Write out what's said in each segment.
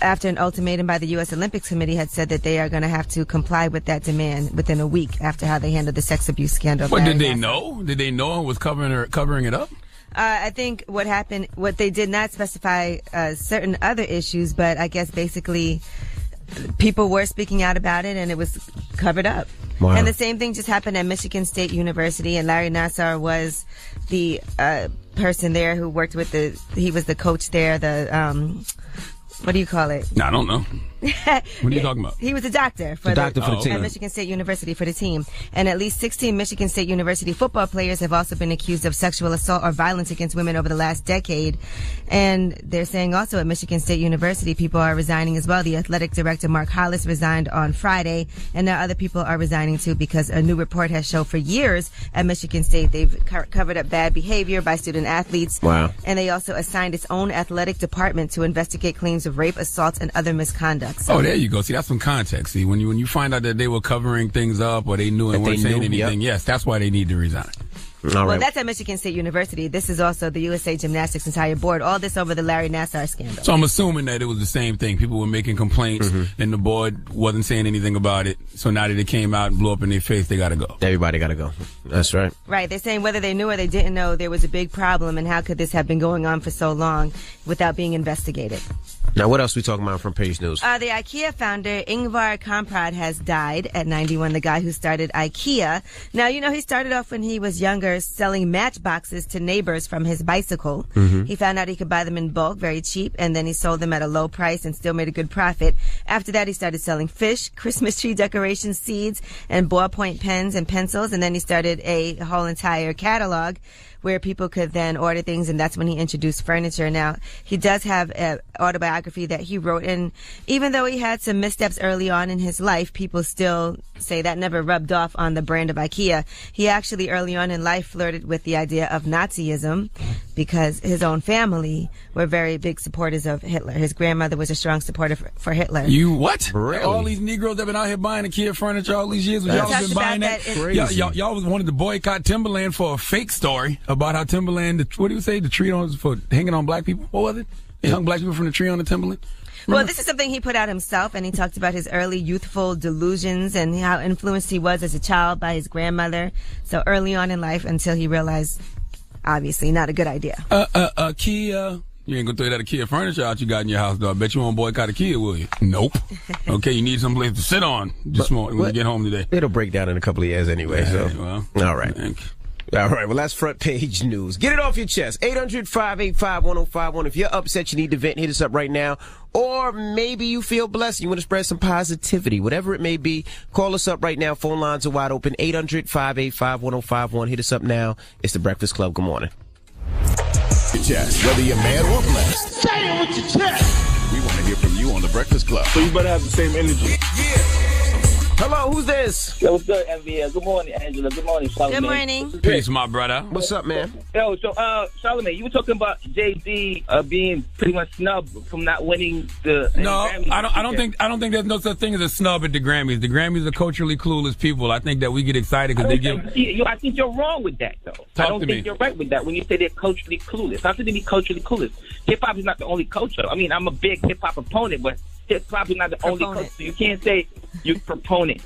after an ultimatum by the U.S. Olympics Committee had said that they are going to have to comply with that demand within a week after how they handled the sex abuse scandal. But did they know? Did they know and was covering it up? I think what happened, what they did not specify certain other issues, but I guess basically people were speaking out about it and it was covered up. Wow. And the same thing just happened at Michigan State University, and Larry Nassar was the person there who worked with he was the coach there, what do you call it? I don't know. What are you talking about? He was a doctor for the team at Michigan State University for the team. And at least 16 Michigan State University football players have also been accused of sexual assault or violence against women over the last decade. And they're saying also at Michigan State University, people are resigning as well. The athletic director, Mark Hollis, resigned on Friday. And now other people are resigning too because a new report has shown for years at Michigan State they've covered up bad behavior by student athletes. Wow. And they also assigned its own athletic department to investigate claims of rape, assault, and other misconduct. So, there you go. See, that's some context. See, when you find out that they were covering things up or they knew and weren't saying anything, yes, that's why they need to resign. Well, that's at Michigan State University. This is also the USA Gymnastics entire board. All this over the Larry Nassar scandal. So I'm assuming that it was the same thing. People were making complaints and the board wasn't saying anything about it. So now that it came out and blew up in their face, they got to go. Everybody got to go. That's right. Right. They're saying whether they knew or they didn't know there was a big problem and how could this have been going on for so long without being investigated. Now, what else we talking about from Page News? The IKEA founder, Ingvar Kamprad, has died at 91, the guy who started IKEA. Now, he started off when he was younger selling matchboxes to neighbors from his bicycle. He found out he could buy them in bulk, very cheap, and then he sold them at a low price and still made a good profit. After that, he started selling fish, Christmas tree decorations, seeds, and ballpoint pens and pencils, and then he started a whole entire catalog where people could then order things, and that's when he introduced furniture. Now, he does have an autobiography that he wrote, and even though he had some missteps early on in his life, people still say that never rubbed off on the brand of IKEA. He actually early on in life flirted with the idea of Nazism because his own family were very big supporters of Hitler. His grandmother was a strong supporter for Hitler. You what? Really? All these Negroes that have been out here buying IKEA furniture all these years, y'all have been buying that? Y'all was wanted to boycott Timberland for a fake story about how Timberland, what do you say, the tree on for hanging on black people? What was it? They hung black people from the tree on the Timberland? Well, this is something he put out himself, and he talked about his early youthful delusions and how influenced he was as a child by his grandmother. So early on in life until he realized, obviously, not a good idea. IKEA. You ain't gonna throw that IKEA furniture out you got in your house, though. I bet you won't boycott IKEA, will you? Nope. Okay, you need some place to sit on when you get home today. It'll break down in a couple of years anyway, so. Well, all right. All right, well, that's Front Page News. Get it off your chest. 800-585-1051. If you're upset, you need to vent, hit us up right now. Or maybe you feel blessed, you want to spread some positivity. Whatever it may be, call us up right now. Phone lines are wide open. 800-585-1051. Hit us up now. It's The Breakfast Club. Good morning. Your chest, whether you're mad or blessed. Say it with your chest. We want to hear from you on The Breakfast Club. So you better have the same energy. Hello, who's this? Yo, what's good, MVL? Good morning, Angela. Good morning, Charlamagne. Good morning. Peace, my brother. What's up, man? Yo, so, Charlamagne, you were talking about Jay-Z being pretty much snubbed from not winning the Grammys. I don't think there's no such thing as a snub at the Grammys. The Grammys are culturally clueless people. I think that we get excited because they give. I think you're wrong with that, though. I don't think you're right with that when you say they're culturally clueless. How could they be culturally clueless? Hip-hop is not the only culture. I mean, I'm a big hip-hop opponent, but hip-hop is not the only culture. So you can't say you're proponent.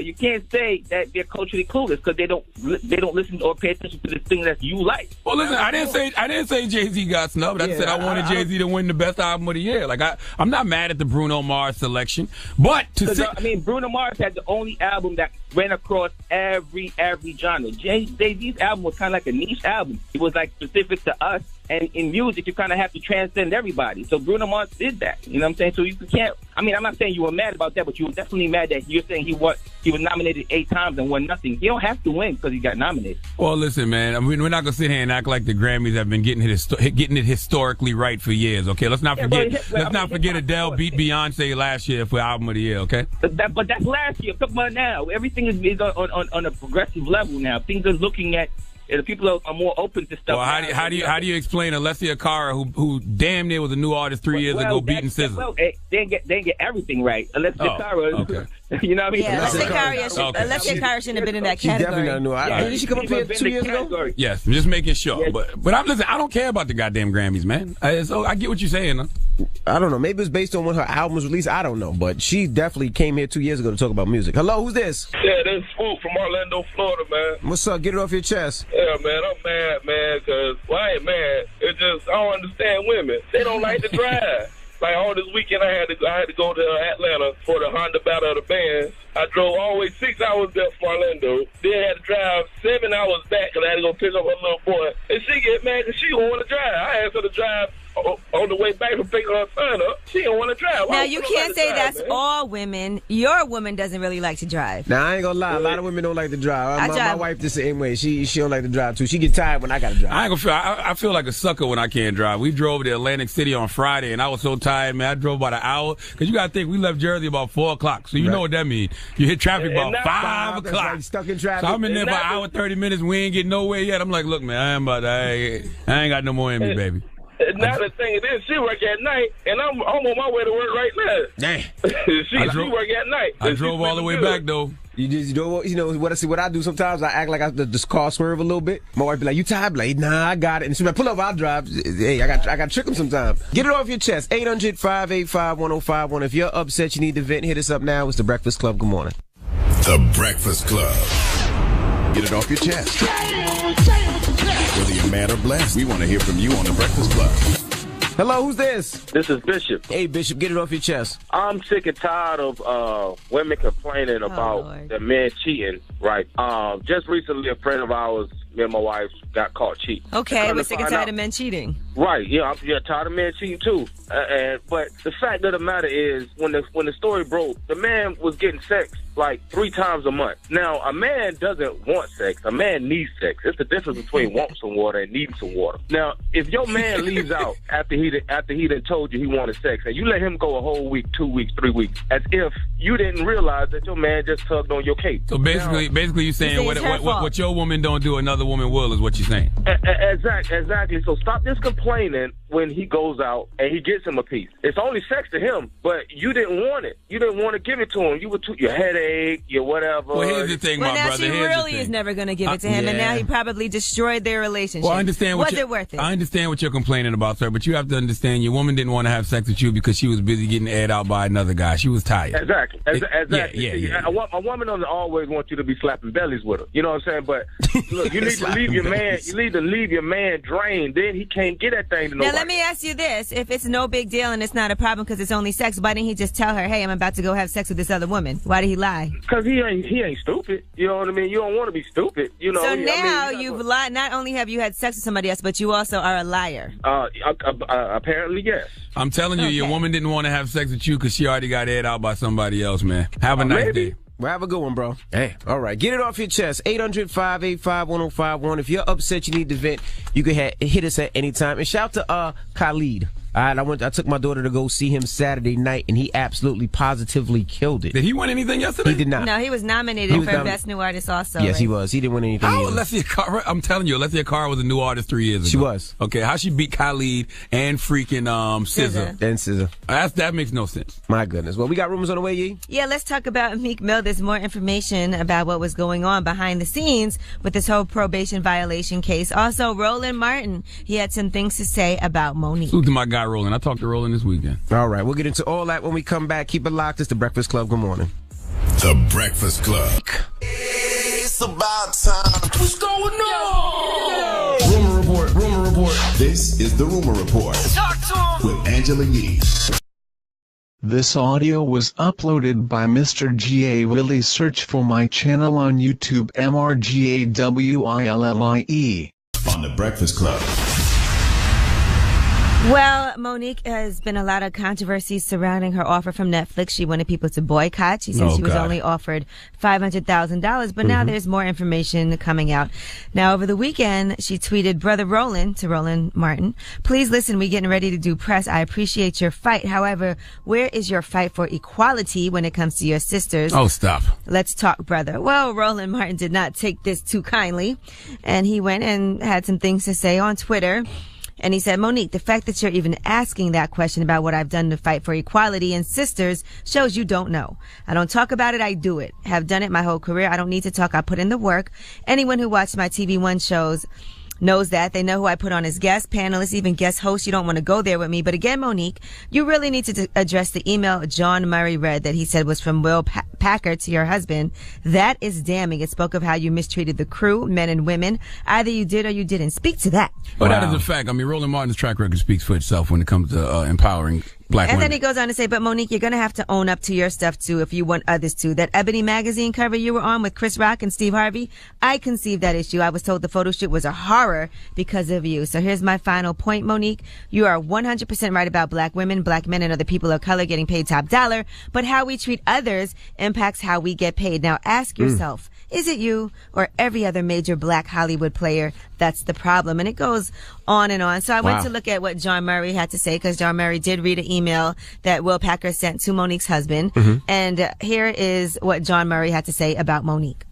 You can't say that they're culturally clueless because they don't listen or pay attention to the thing that you like. Well, listen, I didn't say Jay-Z got snubbed. I said I wanted Jay-Z to win the best album of the year. Like I'm not mad at the Bruno Mars selection, but Bruno Mars had the only album that ran across every genre. Jay-Z's album was kind of like a niche album. It was like specific to us. And in music, you kind of have to transcend everybody. So Bruno Mars did that. You know what I'm saying? So you can't. I mean, I'm not saying you were mad about that, but you were definitely mad that you're saying he was nominated 8 times and won nothing. He don't have to win because he got nominated. Well, listen, man. I mean, we're not gonna sit here and act like the Grammys have been getting it historically right for years. Okay, let's not forget Adele beat Beyonce last year for album of the year. Okay, but that's last year. I'm talking about now. Everything is on a progressive level now. Things are looking at. The people are more open to stuff. Well, how do you explain Alessia Cara, who damn near was a new artist 3 years ago, beating SZA? Well, they didn't get everything right. Alessia Cara, You know what I mean? Yeah, let's say Kyra shouldn't have been in that She definitely category. not new. Didn't she come up here 2 years ago? Yes, I'm just making sure. Yeah. But I'm listening. I don't care about the goddamn Grammys, man. So I get what you're saying. Huh? I don't know. Maybe it was based on when her album was released. I don't know. But she definitely came here 2 years ago to talk about music. Hello, who's this? Yeah, this is Swoop from Orlando, Florida, man. What's up? Get it off your chest. Yeah, man, I'm mad, man, because, well, I ain't mad. It's just, I don't understand women. They don't like to drive. Like, all this weekend, I had to go to Atlanta for the Honda Battle of the Bands. I drove all the way 6 hours there from Orlando. Then I had to drive 7 hours back because I had to go pick up her little boy. And she get mad because she don't want to drive. I asked her to drive on the way back from picking her son up. She don't want to drive. Now, you can't say that's all women. Your woman doesn't really like to drive. Now, I ain't gonna lie. A lot of women don't like to drive. My wife the same way. She don't like to drive, too. She get tired when I gotta drive. I ain't gonna feel. I feel like a sucker when I can't drive. We drove to Atlantic City on Friday, and I was so tired, man. I drove about an hour. Because you gotta think, we left Jersey about 4 o'clock. So you know what that means. You hit traffic about 5 o'clock. Like stuck in traffic. So I'm in there for an hour, 30 minutes. We ain't getting nowhere yet. I'm like, look, man, I ain't got no more in me, baby. Now the thing is, she work at night, and I'm on my way to work right now. Dang. she work at night. I drove all the way back, though. You know what I do sometimes? I act like the car swerve a little bit. My wife be like, "You tired?" Like, nah, I got it. And she be like, "Pull up, I'll drive." Hey, I got to trick them sometimes. Get it off your chest. 800-585-1051. If you're upset, you need to vent, hit us up now. It's the Breakfast Club. Good morning. The Breakfast Club. Get it off your chest. Whether you're mad or blessed, we want to hear from you on The Breakfast Club. Hello, who's this? This is Bishop. Hey, Bishop, get it off your chest. I'm sick and tired of women complaining about Lord. the men cheating, right? Just recently, a friend of ours, me and my wife, got caught cheating. Okay, we're sick and tired of men cheating. Right, yeah, I'm tired of men cheating too. But the fact of the matter is, when the story broke, the man was getting sex like 3 times a month. Now, a man doesn't want sex. A man needs sex. It's the difference between wanting some water and needing some water. Now, if your man leaves out after he done told you he wanted sex, and you let him go a whole week, 2 weeks, 3 weeks, as if you didn't realize that your man just tugged on your cape. So basically, you're saying what your woman don't do, another woman will, is what you're saying. Exactly. So stop this complaining when he goes out and he gets him a piece. It's only sex to him, but you didn't want it. You didn't want to give it to him. You were your headache, your whatever. Well, here's the thing, my brother. She really is never going to give it to him, and now he probably destroyed their relationship. Well, I understand. Was it worth it? I understand what you're complaining about, sir, but you have to understand your woman didn't want to have sex with you because she was busy getting aired out by another guy. She was tired. Exactly. Yeah. A woman doesn't always want you to be slapping bellies with her. You know what I'm saying? But look, you need to leave your man. You need to leave your man drained. Then he can't get that thing to nobody. Now, let me ask you this. If it's no big deal and it's not a problem because it's only sex, why didn't he just tell her, hey, I'm about to go have sex with this other woman? Why did he lie? Because he ain't stupid. You know what I mean? You don't want to be stupid. You know. So now you've lied. Not only have you had sex with somebody else, but you also are a liar. Apparently, yes. I'm telling you, your woman didn't want to have sex with you because she already got aired out by somebody else, man. Have a nice day. Well, have a good one, bro. Hey, all right. Get it off your chest. 800-585-1051. If you're upset, you need to vent, you can hit us at any time. And shout to Khalid. All right, I took my daughter to go see him Saturday night, and he absolutely positively killed it. Did he win anything yesterday? He did not. No, he was nominated for Best New Artist also. Yes, right? he was. He didn't win anything. How Alessia Cara? I'm telling you, Alessia Cara was a new artist 3 years ago. She was. Okay, how she beat Khalid and freaking SZA? And SZA. That makes no sense. My goodness. Well, we got rumors on the way, Yee? Yeah, let's talk about Meek Mill. There's more information about what was going on behind the scenes with this whole probation violation case. Also, Roland Martin, he had some things to say about Monique. Salute to my guy Roland. I talked to Roland this weekend. All right, we'll get into all that when we come back. Keep it locked. It's the Breakfast Club. Good morning. The Breakfast Club. It's about time. What's going on? Rumor report. This is the Rumor Report. Talk to him. With Angela Yee. This audio was uploaded by Mr. G.A. Willie. Search for my channel on YouTube, MRGAWILLIE. On the Breakfast Club. Well, Monique, has been a lot of controversy surrounding her offer from Netflix. She wanted people to boycott. She said she was only offered $500,000, but now there's more information coming out. Now, over the weekend, she tweeted, Brother Roland, to Roland Martin, please listen, we getting ready to do press. I appreciate your fight. However, where is your fight for equality when it comes to your sisters? Oh, stop. Let's talk, brother. Well, Roland Martin did not take this too kindly, and he went and had some things to say on Twitter. And he said, Monique, the fact that you're even asking that question about what I've done to fight for equality and sisters shows you don't know. I don't talk about it, I do it. Have done it my whole career. I don't need to talk, I put in the work. Anyone who watched my TV One shows knows that. They know who I put on as guest, panelists, even guest hosts. You don't want to go there with me. But again, Monique, you really need to address the email John Murray read that he said was from Will Packer to your husband. That is damning. It spoke of how you mistreated the crew, men and women. Either you did or you didn't. Speak to that. Well, that is a fact. I mean, Roland Martin's track record speaks for itself when it comes to empowering black women. And then he goes on to say, but Monique, you're going to have to own up to your stuff too if you want others to. That Ebony magazine cover you were on with Chris Rock and Steve Harvey, I conceived that issue. I was told the photo shoot was a horror because of you. So here's my final point, Monique. You are 100% right about black women, black men, and other people of color getting paid top dollar. But how we treat others impacts how we get paid. Now ask yourself, is it you or every other major black Hollywood player that's the problem? And it goes on and on. So I went to look at what John Murray had to say, because John Murray did read an email that Will Packer sent to Monique's husband. And here is what John Murray had to say about Monique.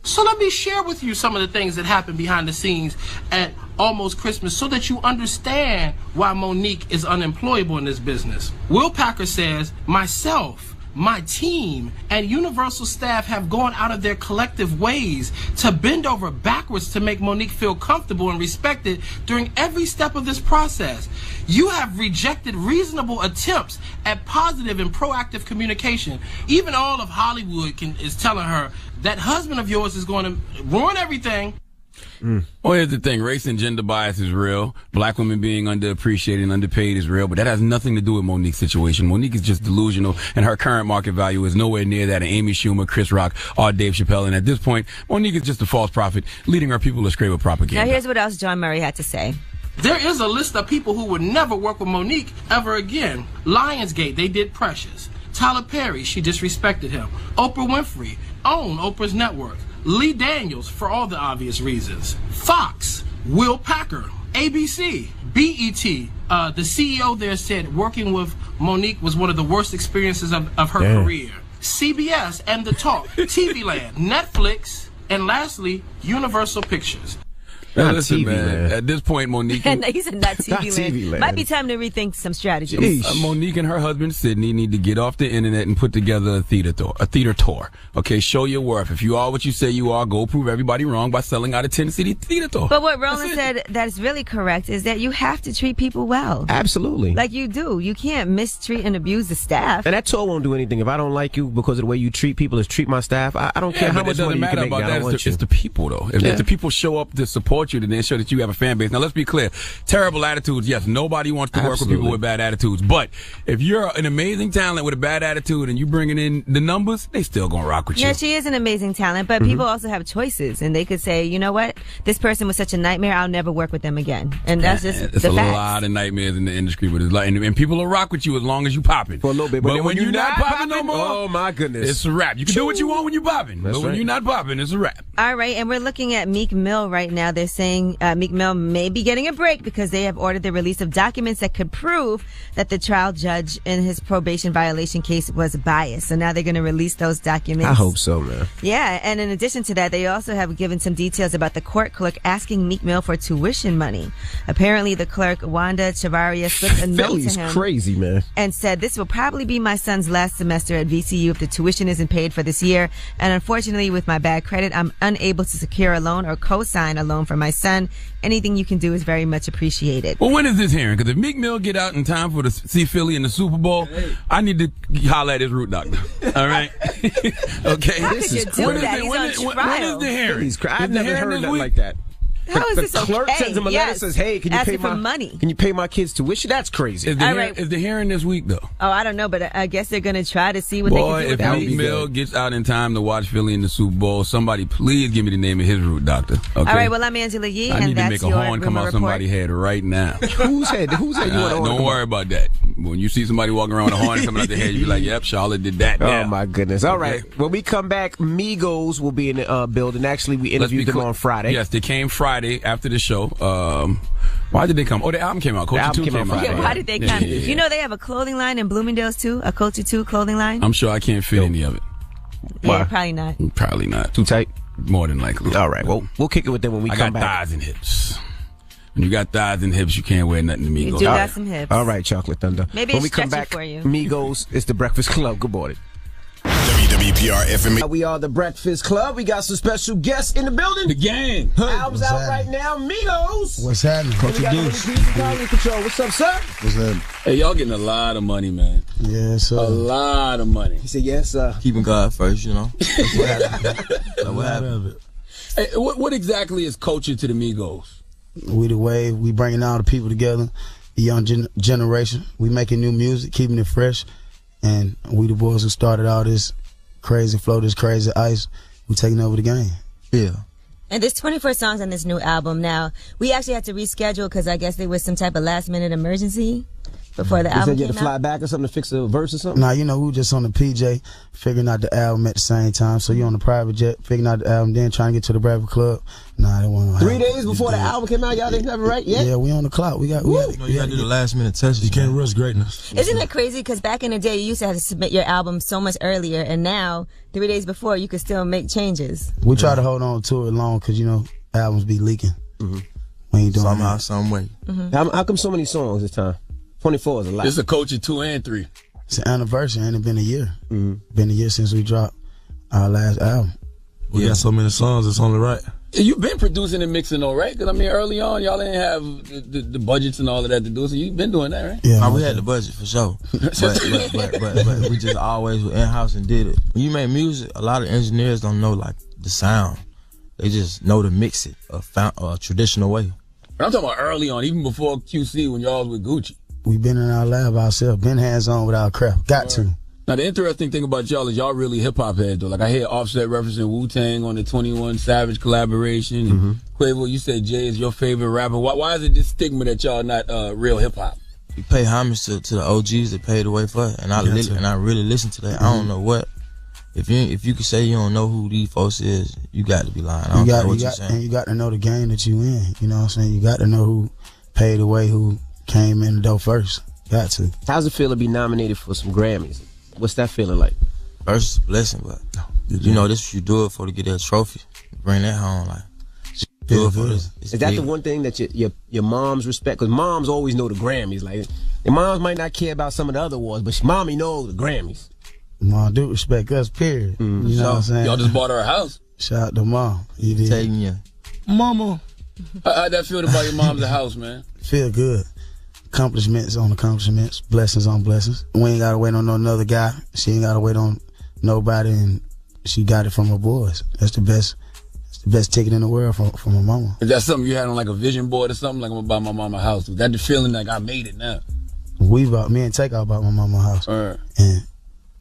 So let me share with you some of the things that happened behind the scenes at Almost Christmas so that you understand why Monique is unemployable in this business. Will Packer says, myself, my team, and Universal staff have gone out of their collective ways to bend over backwards to make Monique feel comfortable and respected during every step of this process. You have rejected reasonable attempts at positive and proactive communication. Even all of Hollywood is telling her that husband of yours is going to ruin everything. Well, here's the thing. Race and gender bias is real. Black women being underappreciated and underpaid is real, but that has nothing to do with Monique's situation. Monique is just delusional, and her current market value is nowhere near that of Amy Schumer, Chris Rock, or Dave Chappelle. And at this point, Monique is just a false prophet, leading her people astray with propaganda. Now here's what else John Murray had to say. There is a list of people who would never work with Monique ever again. Lionsgate, they did Precious. Tyler Perry, she disrespected him. Oprah Winfrey, owned Oprah's network. Lee Daniels, for all the obvious reasons. Fox, Will Packer, ABC, BET. The CEO there said working with Monique was one of the worst experiences of her career. CBS and The Talk, TV Land, Netflix, and lastly, Universal Pictures. Now, listen, TV, man. At this point, Monique... He said not TV land. Might be time to rethink some strategies. Monique and her husband, Sydney, need to get off the internet and put together a theater tour. Okay, show your worth. If you are what you say you are, go prove everybody wrong by selling out a 10-city theater tour. But what Roland said that is really correct is that you have to treat people well. Absolutely. Like you do. You can't mistreat and abuse the staff. And that tour won't do anything. If I don't like you because of the way you treat people, is treat my staff, I don't care how much money you can make. It's the people, though. If the people show up to support you, then they show that you have a fan base. Now, let's be clear. Terrible attitudes, yes. Nobody wants to work with people with bad attitudes. But if you're an amazing talent with a bad attitude and you bringing in the numbers, they still gonna rock with you. Yeah, she is an amazing talent, but people also have choices, and they could say, you know what, this person was such a nightmare, I'll never work with them again. And that's just it's the a facts. lot of nightmares in the industry, but it's like, and people will rock with you as long as you popping for a little bit. But when you're not popping no more, oh my goodness, it's a wrap. You can do what you want when you're popping, but when you're not popping, it's a wrap. All right, and we're looking at Meek Mill right now. They're saying Meek Mill may be getting a break because they have ordered the release of documents that could prove that the trial judge in his probation violation case was biased. So now they're going to release those documents. I hope so, man. Yeah, and in addition to that, they also have given some details about the court clerk asking Meek Mill for tuition money. Apparently, the clerk, Wanda Chavaria, slipped a note to him. Crazy, man. And said, this will probably be my son's last semester at VCU if the tuition isn't paid for this year. And unfortunately, with my bad credit, I'm unable to secure a loan or co-sign a loan for my son. Anything you can do is very much appreciated. Well, when is this hearing? Because if Meek Mill get out in time for the see Philly in the Super Bowl, I need to holler at his root doctor. All right? Okay. How could you do that? He's on trial. When is the hearing? I've never heard nothing like that. How is this okay? The clerk sends him a letter, says, "Hey, can you pay my kids' tuition?" That's crazy. Is the hearing this week though? Oh, I don't know, but I guess they're going to try to see what they can do with if Meek Mill gets out in time to watch Philly in the Super Bowl, somebody please give me the name of his root doctor. Okay? All right. Well, I'm Angela Yee, I and need that's to make a horn come out somebody's head right now. Whose head? Whose head? Don't worry about that. When you see somebody walking around with a horn coming out their head, you be like, "Yep, Charlotte did that." Oh my goodness! All right. When we come back, Migos will be in the building. Actually, we interviewed them on Friday. Yes, they came Friday after the show. Why did they come? Oh, the album came out. Culture 2 came out. Yeah, why did they come? You know they have a clothing line in Bloomingdale's too, a Culture 2 clothing line. I'm sure I can't fit any of it. Yeah, probably not. Probably not. Too tight? More than likely. All right. Well, we'll kick it with them when we come back. I got thighs and hips. When you got thighs and hips, you can't wear nothing to Migos. You do got some hips. All right, Chocolate Thunder. Maybe when it's we come stretchy back, for you. Migos, it's the Breakfast Club. Good morning. WWPR FM. We are the Breakfast Club. We got some special guests in the building. The gang. Album's out right now. Migos. What's happening? We got Quality Control. What's up, sir? What's happening? Hey, y'all getting a lot of money, man. Yes, sir. A lot of money. He said, yes, sir. Keeping God first, you know. That's what happened. What happened? Hey, what exactly is culture to the Migos? We the wave. We bringing all the people together, the young generation. We making new music, keeping it fresh. And we the boys who started all this crazy flow, this crazy ice. We taking over the game. Yeah. And there's 24 songs on this new album. Now, we actually had to reschedule because I guess there was some type of last-minute emergency before the You album said you had came to fly out. back or something to fix a verse or something? Nah, you know, we were just on the PJ figuring out the album at the same time. So you on the private jet figuring out the album, then trying to get to the Breakfast Club. Nah, that wasn't 3 days before the album came out, y'all didn't have it right yet? Yeah, we on the clock. We got You know, you gotta do the last minute touches. You can't rush greatness. Isn't it crazy? Because back in the day, you used to have to submit your album so much earlier, and now, 3 days before, you could still make changes. We try to hold on to it long because, you know, albums be leaking. We ain't doing Somehow, that. some way. How come so many songs this time? 24 is a lot. This is a culture 2 and 3. It's an anniversary, and it been a year. Been a year since we dropped our last album. We got so many songs, it's only right. You've been producing and mixing though, right? Because I mean, early on, y'all didn't have the budgets and all of that to do, so you've been doing that, right? Yeah, We had the budget for sure, but we just always were in house and did it. When you make music, a lot of engineers don't know like the sound; they just know to mix it a traditional way. But I'm talking about early on, even before QC, when y'all was with Gucci. We been in our lab ourselves, been hands on with our craft. Got to. Now, the interesting thing about y'all is y'all really hip-hop heads, though. Like, I hear Offset referencing Wu-Tang on the 21 Savage collaboration. And Quavo, you said Jay is your favorite rapper. Why is it this stigma that y'all not real hip-hop? We pay homage to the OGs that paved the way for it, and I really listen to that. I don't know what. If you could say you don't know who these folks is, you got to be lying. I don't care what you're saying. And you got to know the game that you in. You know what I'm saying? You got to know who paid the way, who came in the door first. Got to. How's it feel to be nominated for some Grammys? What's that feeling like? First, it's a blessing, but you know, this is what you do it for, to get that trophy. Bring that home, like. Do it for this. Is that the one thing that your moms respect? Because moms always know the Grammys. Like, your moms might not care about some of the other awards, but mommy knows the Grammys. Mom do respect us, period. You know what I'm saying? Y'all just bought her a house. Shout out to Mom. You did. Taking you. Mama. How'd that feel to buy your mom's a house, man? Feel good. Accomplishments on accomplishments, blessings on blessings. We ain't gotta wait on no another guy. She ain't gotta wait on nobody, and she got it from her boys. That's the best ticket in the world from her mama. Is that something you had on like a vision board or something? Like, I'm gonna buy my mama a house. Was that the feeling like I made it now? Me and Takeoff bought my mama a house, and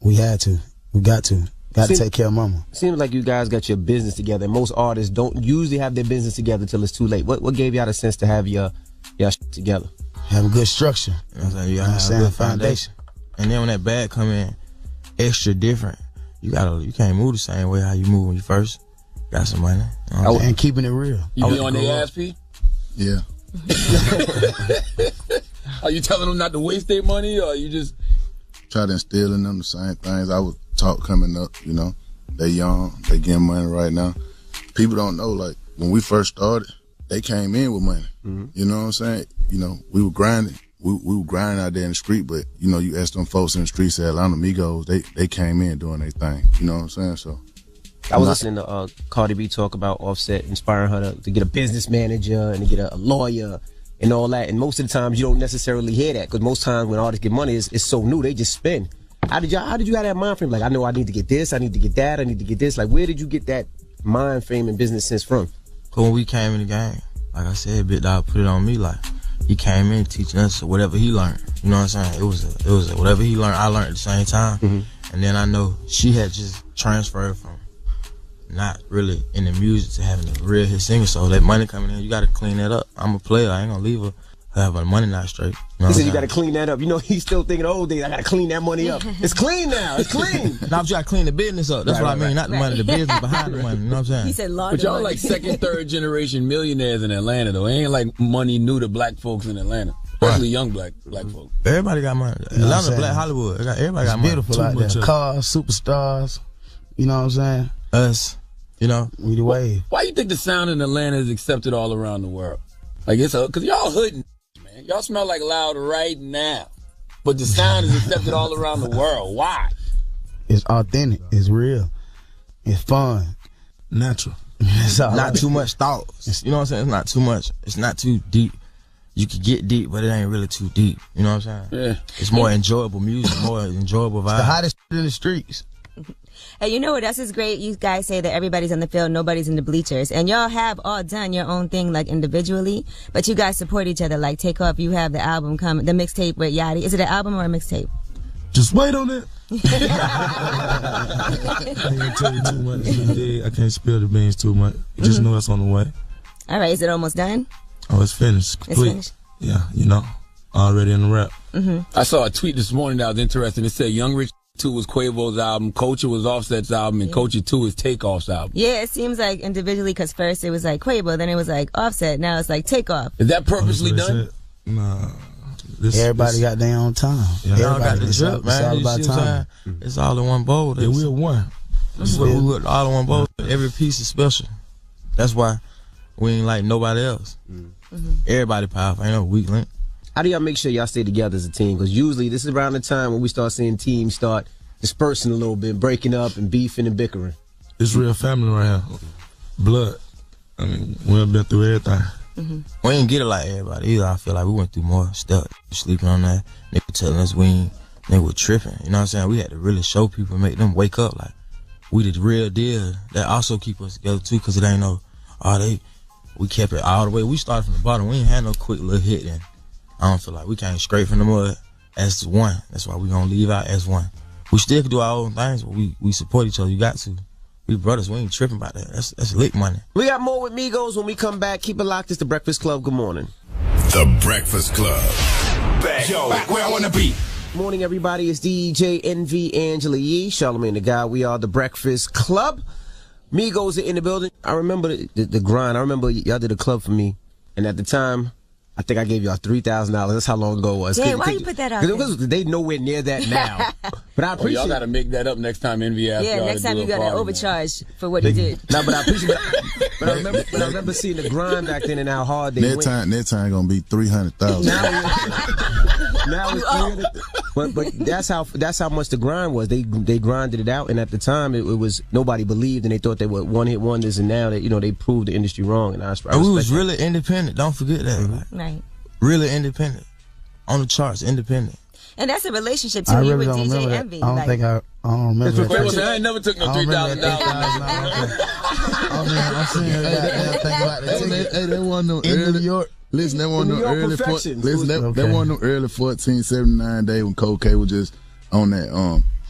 we had to. We got to take care of mama. Seems like you guys got your business together. Most artists don't usually have their business together till it's too late. What gave y'all the sense to have your shit together? Have a good structure. You know what I'm saying? You gotta have a good foundation. And then when that bag come in, extra different, you can't move the same way how you move when you first got some money. You know and keeping it real. You be on their ass, P? Yeah. Are you telling them not to waste their money, or you just try to instill in them the same things I was taught coming up, you know? They young, they getting money right now. People don't know, like, when we first started, they came in with money. You know what I'm saying? You know, we were grinding. We were grinding out there in the street, but, you know, you ask them folks in the streets at Atlanta, Migos, they came in doing their thing. You know what I'm saying? So I was listening to Cardi B talk about Offset inspiring her to get a business manager and to get a lawyer and all that. And most of the times you don't necessarily hear that, because most times when artists get money, it's so new, they just spend. How did you have that mind frame? Like, I know I need to get this, I need to get that, I need to get this. Like, where did you get that mind frame and business sense from? Cause when we came in the game, like I said, Big Dog put it on me. Like, he came in teaching us whatever he learned. You know what I'm saying? It was whatever he learned, I learned at the same time. And then I know she had just transferred from not really in the music to having a real hit singer. So that money coming in, you got to clean that up. I'm a player. I ain't gonna leave her have her money not straight. You know he said you got to clean that up. You know, he's still thinking the old days. I got to clean that money up. It's clean now. It's clean. Now you got to clean the business up. That's what I mean. Not the money, the business behind the money. You know what I'm saying? He said But y'all like second, third generation millionaires in Atlanta, though. It ain't like money new to black folks in Atlanta, especially young black folks. Everybody got money. Atlanta, black Hollywood. Everybody got money. Beautiful out there. Cars, superstars. You know what I'm saying? Us. You know, we the wave. Why you think the sound in Atlanta is accepted all around the world? Like it's because y'all hooding, man. Y'all smell like Loud right now, but the sound is accepted all around the world. Why? It's authentic. It's real. It's fun. Natural. Not too much thought. You know what I'm saying? It's not too much. It's not too deep. You can get deep, but it ain't really too deep. You know what I'm saying? Yeah. It's more enjoyable music, more enjoyable vibe. It's the hottest in the streets. Hey, you know what else is great? You guys say that everybody's on the field, nobody's in the bleachers. And y'all have all done your own thing, like, individually. But you guys support each other. Like, Takeoff, you have the album coming, the mixtape with Yachty. Is it an album or a mixtape? Just wait on it. I can't tell you too much. I can't spill the beans too much. Just know it's on the way. All right, is it almost done? Oh, it's finished. Complete. It's finished? Yeah, you know, already in the rap. I saw a tweet this morning that was interesting. It said Young Rich 2 was Quavo's album, Culture was Offset's album, and Culture 2 is Takeoff's album. Yeah, it seems like individually, because first it was like Quavo, then it was like Offset, now it's like Takeoff. Is that purposely done? Nah. Everybody got their own time. Yeah, Everybody got the it's drip, all, man. It's all about time. It's all in one bowl. Yeah, we're one. We're all in one bowl. Every piece is special. That's why we ain't like nobody else. Everybody powerful. Ain't no weak link. How do y'all make sure y'all stay together as a team? Because usually this is around the time when we start seeing teams start dispersing a little bit, breaking up and beefing and bickering. It's real family right here. Blood. I mean, we've been through everything. We ain't get it like everybody either. I feel like we went through more stuff. Sleeping on that. Nigga telling us they were tripping. You know what I'm saying? We had to really show people, make them wake up like we the real deal. That also keep us together too, because it ain't no, we kept it all the way. We started from the bottom. We ain't had no quick little hit then. I don't feel like we came straight from the mud as one. That's why we gonna leave out as one. We still can do our own things, but we support each other. You got to. We brothers, we ain't tripping about that. That's lick money. We got more with Migos when we come back. Keep it locked. It's The Breakfast Club. Good morning. The Breakfast Club. Back where I wanna be. Morning, everybody. It's DJ NV Angela Yee, Charlamagne the Guy. We are The Breakfast Club. Migos are in the building. I remember the grind. I remember y'all did a club for me, and at the time, I think I gave y'all $3,000. That's how long ago it was. Yeah, why you put that out there? Because they nowhere near that now. But I appreciate y'all got to make that up next time NV asks y'all next to time do you a got to party, overcharge for what he did. No, but I appreciate it. But I remember seeing the grind back then and how hard they went. Next time gonna be 300,000. Now it's 300. But that's how much the grind was. They grinded it out, and at the time it was nobody believed, and they thought they were one-hit wonders, and now that they proved the industry wrong. And we was really independent. Don't forget that. Right. Really independent. On the charts, independent. And that's a relationship too. I You really with don't DJ remember Envy. that. I don't remember that. I ain't never took no $3,000. I'm seeing that thing about that. Hey, they want no in New York. Listen, they want no early. Listen, they want no early 1479 day when Cold K was just on that.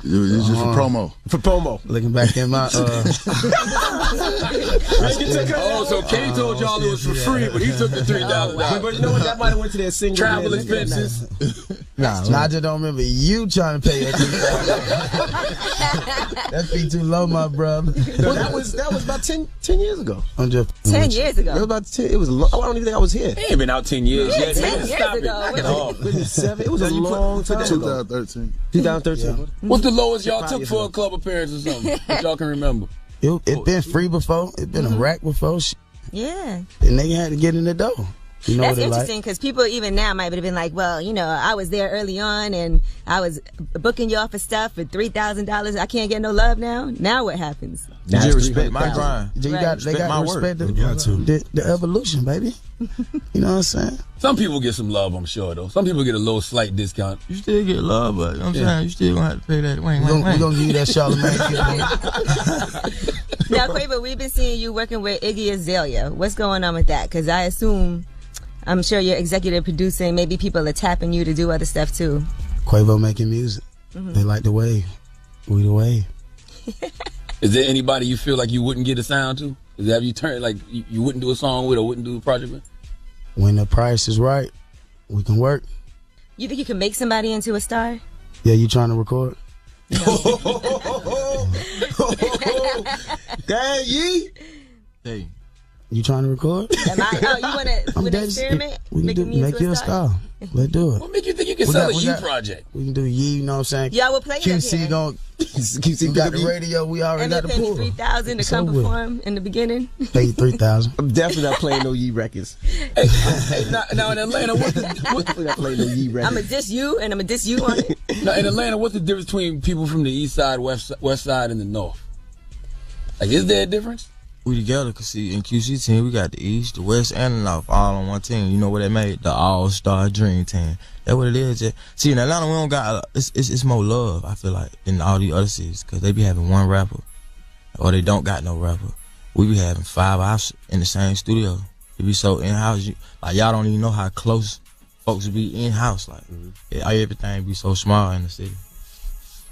It was just for promo. For promo. Looking back in my so Kenny told y'all it was for free, but he took the $3,000. But you know what? That might have went to their single travel expenses. Nah, I just don't remember you trying to pay that $3,000. That fee too low, my brother. No, that was about 10 years ago. I'm just 10 years ago. It was about 10. It was. I don't even think I was here. He ain't been out 10 years yet. 10 years ago. It was a long time ago. 2013. 2013. What's the lowest y'all took for a club appearance or something that y'all can remember? It been free before. It been a rack before. Yeah. And they had to get in the door. You know That's what interesting because people even now might have been like, well, I was there early on and I was booking y'all for stuff for $3,000. I can't get no love now. Now what happens? Did you respect my grind? They got to respect the evolution, baby. You know what I'm saying? Some people get some love, I'm sure, though. Some people get a little slight discount. You still get love, but you know what I'm saying? You still gonna have to pay that. We're gonna give you that Charlamagne. Now, Quavo, we've been seeing you working with Iggy Azalea. What's going on with that? Because I'm sure you're executive producing. Maybe people are tapping you to do other stuff too. Quavo making music. They like the wave. We the wave. Is there anybody you feel like you wouldn't get a sound to? Have you turned like you wouldn't do a song with or wouldn't do a project with? When the price is right, we can work. You think you can make somebody into a star? Yeah, you trying to record? Dang, Yee. Hey, You trying to record? Am I? Oh, you want to experiment? We can do make you a star. Let's do it. What make you think you can sell a Yee project? We can do Yee. You know what I'm saying? Yeah, we'll play QC gon' QC got the radio. We already got the pool. And $3,000 to come perform in the beginning. Pay you $3,000. I'm definitely not playing no Yee records. Hey, now in Atlanta, what's not playing no Yee records? I'm gonna diss you, and I'm gonna diss you on it. Now in Atlanta, what's the difference between people from the east side, west side, and the north? Like, is there a difference? We together, cause see, in QC team, we got the East, the West, and the North all on one team. You know what they made? The All-Star Dream Team. That's what it is. See, in Atlanta, we don't got, it's more love, I feel like, than all the other cities, cause they be having one rapper, or they don't got no rapper. We be having 5 hours in the same studio. It be so in-house, like y'all don't even know how close folks be in-house. Like, everything be so small in the city.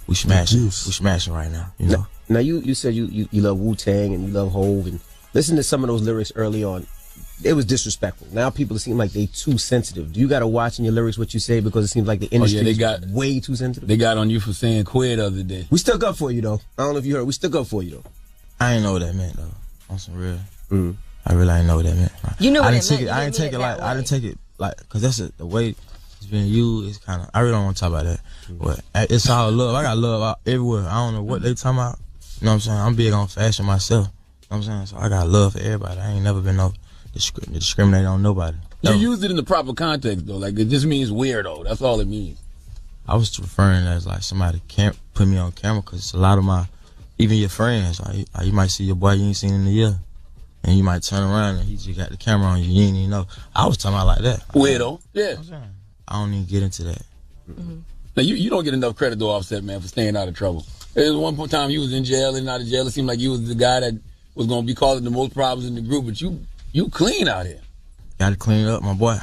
We smashing right now, you know. Now you said you love Wu-Tang and you love Hov, and listen to some of those lyrics early on. It was disrespectful. Now people seem like they too sensitive. Do you got to watch in your lyrics what you say because it seems like the industry is way too sensitive? They got on you for saying queer the other day. We stuck up for you though. I don't know if you heard. We stuck up for you though. I ain't know what that meant though. On some real. I really ain't know what that meant. You know what it meant. I didn't take it like cause that's the way it's been used. It's kind of, I really don't want to talk about that. But it's all love. I got love everywhere. I don't know what they talking about. You know what I'm saying? I'm big on fashion myself. You know what I'm saying? So I got love for everybody. I ain't never been no discriminate on nobody. You used it in the proper context though. Like, it just means weirdo. That's all it means. I was referring as like somebody can't put me on camera because a lot of my, even your friends, like you might see your boy you ain't seen in a year. And you might turn around and he just got the camera on you. You ain't even know. I was talking about like that. Weirdo. Yeah. I don't even get into that. Now, you don't get enough credit to Offset, man, for staying out of trouble. There was one time you was in jail and out of jail. It seemed like you was the guy that was going to be causing the most problems in the group, but you clean out here. Got to clean it up, my boy.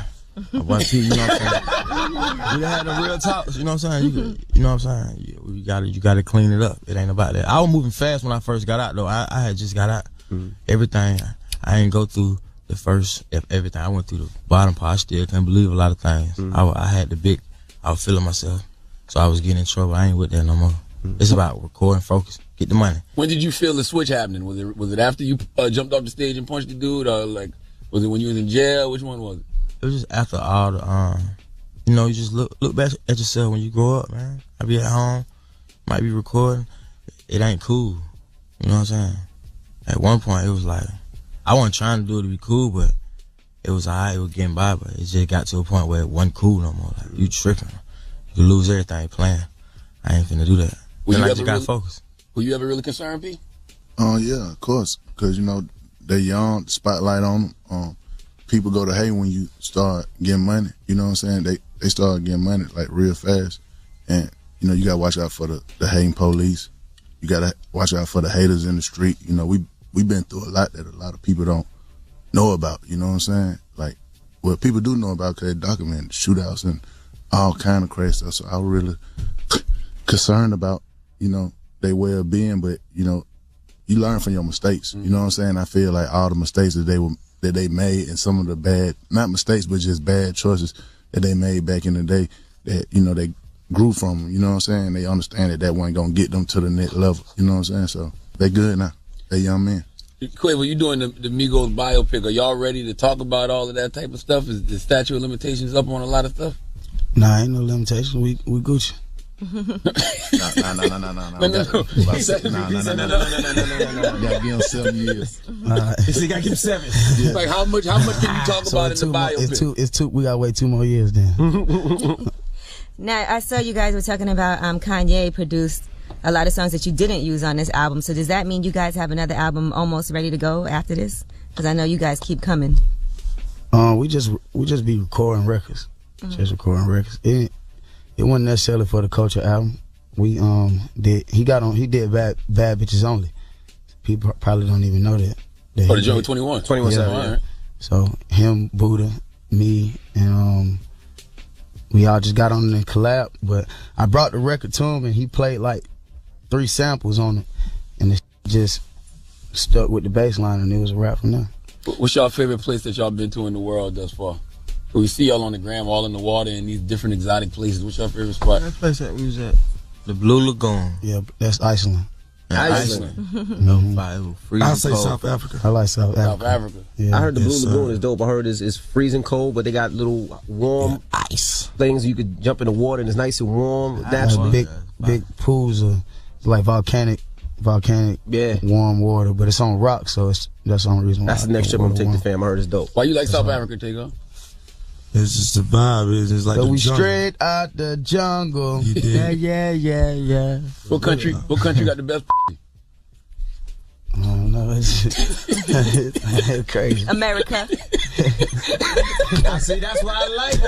My boy, P, you know what I'm saying? We had the real talks, you know what I'm saying? You know what I'm saying? You got to clean it up. It ain't about that. I was moving fast when I first got out, though. I had just got out. Everything. I ain't go through the first, everything. I went through the bottom part. I still can't believe a lot of things. I had I was feeling myself. So I was getting in trouble. I ain't with that no more. It's about recording, focus, get the money. When did you feel the switch happening? Was it after you jumped off the stage and punched the dude, or like was it when you was in jail? Which one was it? It was just after all the you know, you just look back at yourself when you grow up, man. I be at home, might be recording. It ain't cool. You know what I'm saying? At one point, it was like I wasn't trying to do it to be cool, but it was alright. It was getting by, but it just got to a point where it wasn't cool no more. Like, you tripping. You lose everything playing. I ain't finna do that. Then I just got focused. Were you ever really concerned, P? Yeah, of course. Because, you know, they're young, spotlight on them. People go to hate when you start getting money. You know what I'm saying? They start getting money, like, real fast. And, you know, you got to watch out for the hating police. You got to watch out for the haters in the street. You know, we've been through a lot that a lot of people don't know about. You know what I'm saying? Like, well, people do know about because they document shootouts and all kind of crazy stuff. So I was really concerned about, you know, their way of being, but, you know, you learn from your mistakes. You know what I'm saying? I feel like all the mistakes that they made and some of the bad, not mistakes, but just bad choices that they made back in the day that, you know, they grew from, you know what I'm saying? They understand that wasn't going to get them to the next level. You know what I'm saying? So they good now. They young men. Quavo, you doing the Migos biopic. Are y'all ready to talk about all of that type of stuff? Is the statute of limitations up on a lot of stuff? Nah, ain't no limitation. We Gucci. No. Gotta be on 7 years. He got to give 7. Yeah. Like how much can you talk about in the biopic? It's two. We gotta wait 2 more years then. Now I saw you guys were talking about Kanye produced a lot of songs that you didn't use on this album. So does that mean you guys have another album almost ready to go after this? Because I know you guys keep coming. We just be recording records. Just recording records. It wasn't necessarily for the Culture album. We did bad bitches only. People probably don't even know that. The joint 21. 21 yeah. right. So him, Buddha, me, and we all just got on and collab. But I brought the record to him and he played like 3 samples on it, and it just stuck with the bass line, and it was a wrap from there. What's y'all favorite place that y'all been to in the world thus far? We see y'all on the gram, all in the water in these different exotic places. What's your favorite spot? That place that we was at, the Blue Lagoon. Yeah, that's Iceland. Iceland. No fire. I'll say South Africa. I like South Africa. Yeah. I heard the Blue Lagoon is dope. I heard it's freezing cold, but they got little warm ice things. You could jump in the water and it's nice and warm. Naturally. Big pools of like volcanic warm water, but it's on rock, so that's the only reason why. That's the next trip I'm gonna take the fam. I heard it's dope. Why you like South Africa, Takeoff? It's just the vibe. It's like so the we jungle. Straight out the jungle. You did. Yeah. What country got the best? I don't know. It's crazy. America. See, that's why I like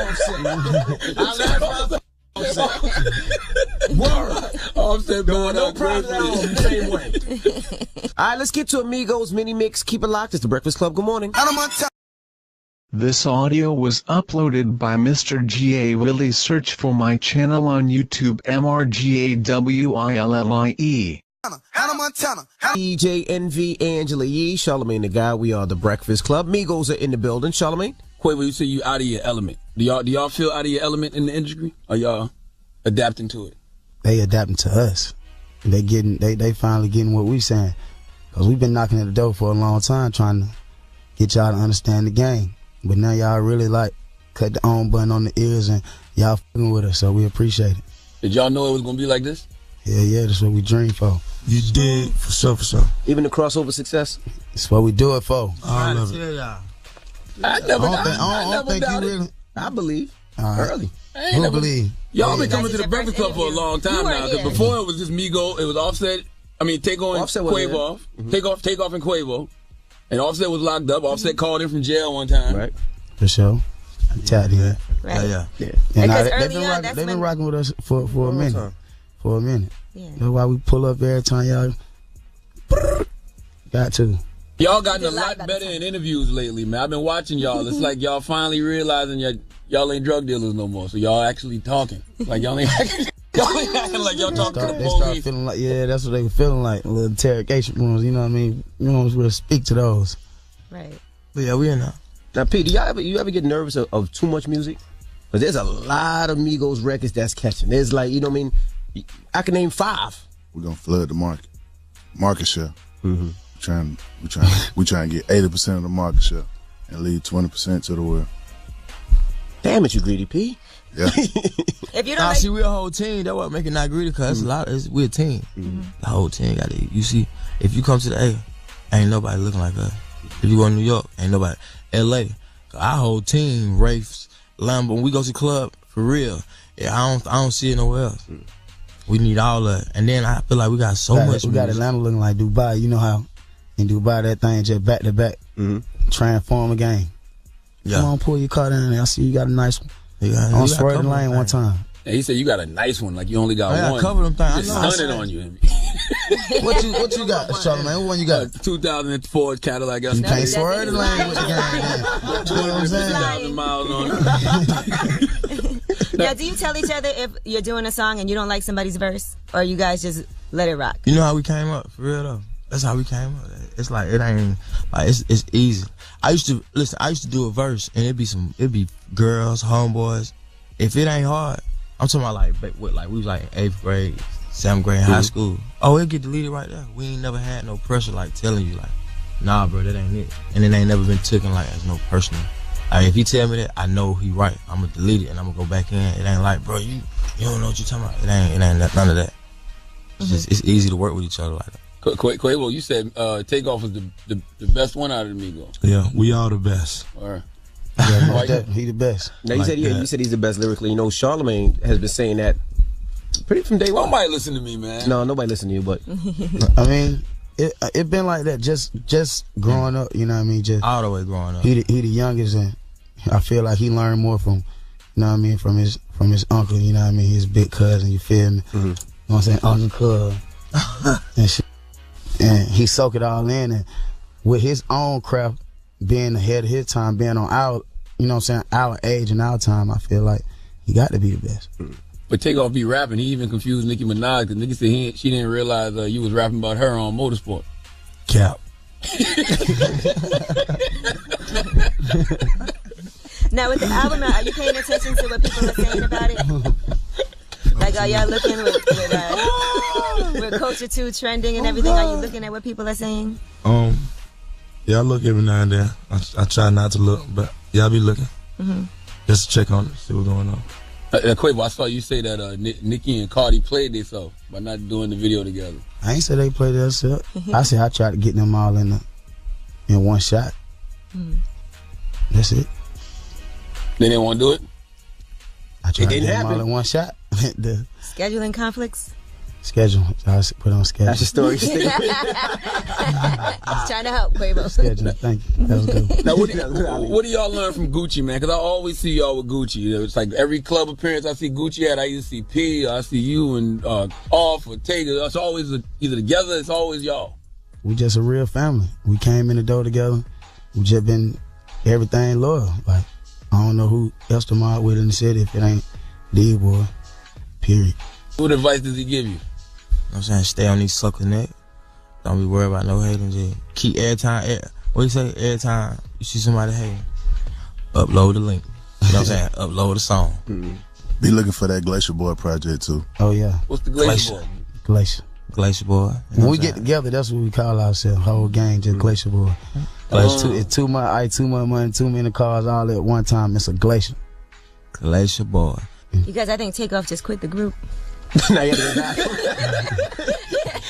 Offset. Offset going no problem. Same way. All right, let's get to Amigos Mini Mix. Keep it locked. It's the Breakfast Club. Good morning. This audio was uploaded by Mr. G.A. Willie. Search for my channel on YouTube, MRGAWILLIE. Hannah Montana. DJ Envy, Angela Yee, Charlamagne the Guy. We are the Breakfast Club. Migos are in the building. Charlamagne. Quavo, you say you out of your element. Do y'all feel out of your element in the industry? Or y'all adapting to it? They adapting to us. They finally getting what we saying. Cause we've been knocking at the door for a long time trying to get y'all to understand the game. But now y'all really like cut the on button on the ears and y'all fucking with us, so we appreciate it. Did y'all know it was gonna be like this? Yeah, that's what we dream for. You did, for sure. Even the crossover success? That's what we do it for. I love it. I never think you really. I believe. Early. Who believe? Y'all been coming to the Breakfast Club for a long time now. Because before it was just Migo, it was Offset. I mean, Takeoff and Quavo. Takeoff and Quavo. And Offset was locked up. Offset called in from jail one time. Right. For sure. I'm tired of that. Right. Yeah. And they've been rocking with us for a minute. For a minute. Yeah. That's why we pull up every time y'all got to. Y'all gotten a lot better in interviews lately, man. I've been watching y'all. It's like y'all finally realizing y'all ain't drug dealers no more. So y'all actually talking. Like y'all ain't acting like y'all talking to the They start police. feeling like, that's what they were feeling like. Little interrogation rooms, you know what I mean? You know, we'll speak to those. Right. But yeah, we in now. Now, Pete, do you ever get nervous of too much music? Because there's a lot of Migos records that's catching. There's like, you know what I mean? I can name 5. We're gonna flood the market share. Mm-hmm. We trying to get 80% of the market share and leave 20% to the world. Damn it, you greedy P. Yeah. If you don't see, we're a whole team. That's what make it not greedy, cause a lot. We're a team. The whole team got to. You see, if you come to the A, ain't nobody looking like us. If you go to New York, ain't nobody. LA, our whole team, Wraiths, Lambo. When we go to the club, for real, I don't see it nowhere else. We need all of it. And then I feel like we got so much. We got Atlanta looking like Dubai. You know how in Dubai that thing just back to back, transform a game. Yeah. Come on, pull your car down there. I see you got a nice one. On swerve the lane one time. And he said you got a nice one, like you only got one. I cover them things. Just stunning on you. What you got, Charlamagne? What one you got? 2004 Cadillac. You can't swerve the lane with the game. You know what I'm saying? 2,000 miles on it. Now, do you tell each other if you're doing a song and you don't like somebody's verse, or you guys just let it rock? You know how we came up, for real though. That's how we came up. It's like it ain't like it's easy. I used to do a verse and it'd be girls, homeboys. If it ain't hard, I'm talking about like we was like in 8th grade, 7th grade, high school. Oh, it'll get deleted right there. We ain't never had no pressure like telling you like, nah, bro, that ain't it. And it ain't never been taken like as no personal. Like if he tell me that, I know he right. I'm gonna delete it and I'm gonna go back in. It ain't like, bro, you don't know what you talking about. It ain't none of that. It's just it's easy to work with each other like that. Quavo, you said Takeoff was the best one out of the Migos. Yeah, we all the best. All right. He the best. Now you said he's the best lyrically. You know, Charlamagne has been saying that pretty from day one. Nobody listen to me, man. No, nobody listen to you, but I mean, it been like that just growing up. You know what I mean? Just all the way growing up. He the youngest, and I feel like he learned more from, you know what I mean, from his uncle. You know what I mean? His big cousin. You feel me? You know what I'm saying? Uncle Cuz and shit. And he soaked it all in, and with his own craft being ahead of his time, being on our, you know what I'm saying, our age and our time, I feel like he got to be the best. But Takeoff be rapping. He even confused Nicki Minaj because Nicki said she didn't realize you was rapping about her on Motorsport. Cap. Now with the album, are you paying attention to what people are saying about it? Like Like, are y'all looking with Culture 2 trending and everything? Are you looking at what people are saying? Yeah, I look every now and then. I try not to look, but yeah, I be looking. Just to check on it, see what's going on. Quavo, I saw you say that Nicki and Cardi played themselves by not doing the video together. I ain't say they played themselves. I said I tried to get them all in one shot. That's it. They didn't want to do it? I tried to get them all in one shot. The Scheduling conflicts? schedule. I put on schedule. That's the story. Just trying to help, Quavo. Schedule. Thank you. That was good. Now, what do y'all learn from Gucci, man? Because I always see y'all with Gucci. It's like every club appearance I see Gucci at, I either see P, or I see you and Off or Taker. It's always either together, it's always y'all. We just a real family. We came in the door together. We just been everything loyal. Like, I don't know who else to mob with in the city if it ain't D-Boy. Period. What advice does he give you? You know what I'm saying? Stay on these suckers' neck. Don't be worried about no hating. Just keep every time you see somebody hating, upload the link. You know what I'm saying? Upload the song. Be looking for that Glacier Boy project too. Oh yeah. What's the Glacier Boy? Glacier Boy. When we get together, that's what we call ourselves. Whole gang, just Glacier Boy. It's too much money, too many cars all at one time. It's a Glacier. Glacier Boy. You guys, I think Takeoff just quit the group. Now you gotta go back.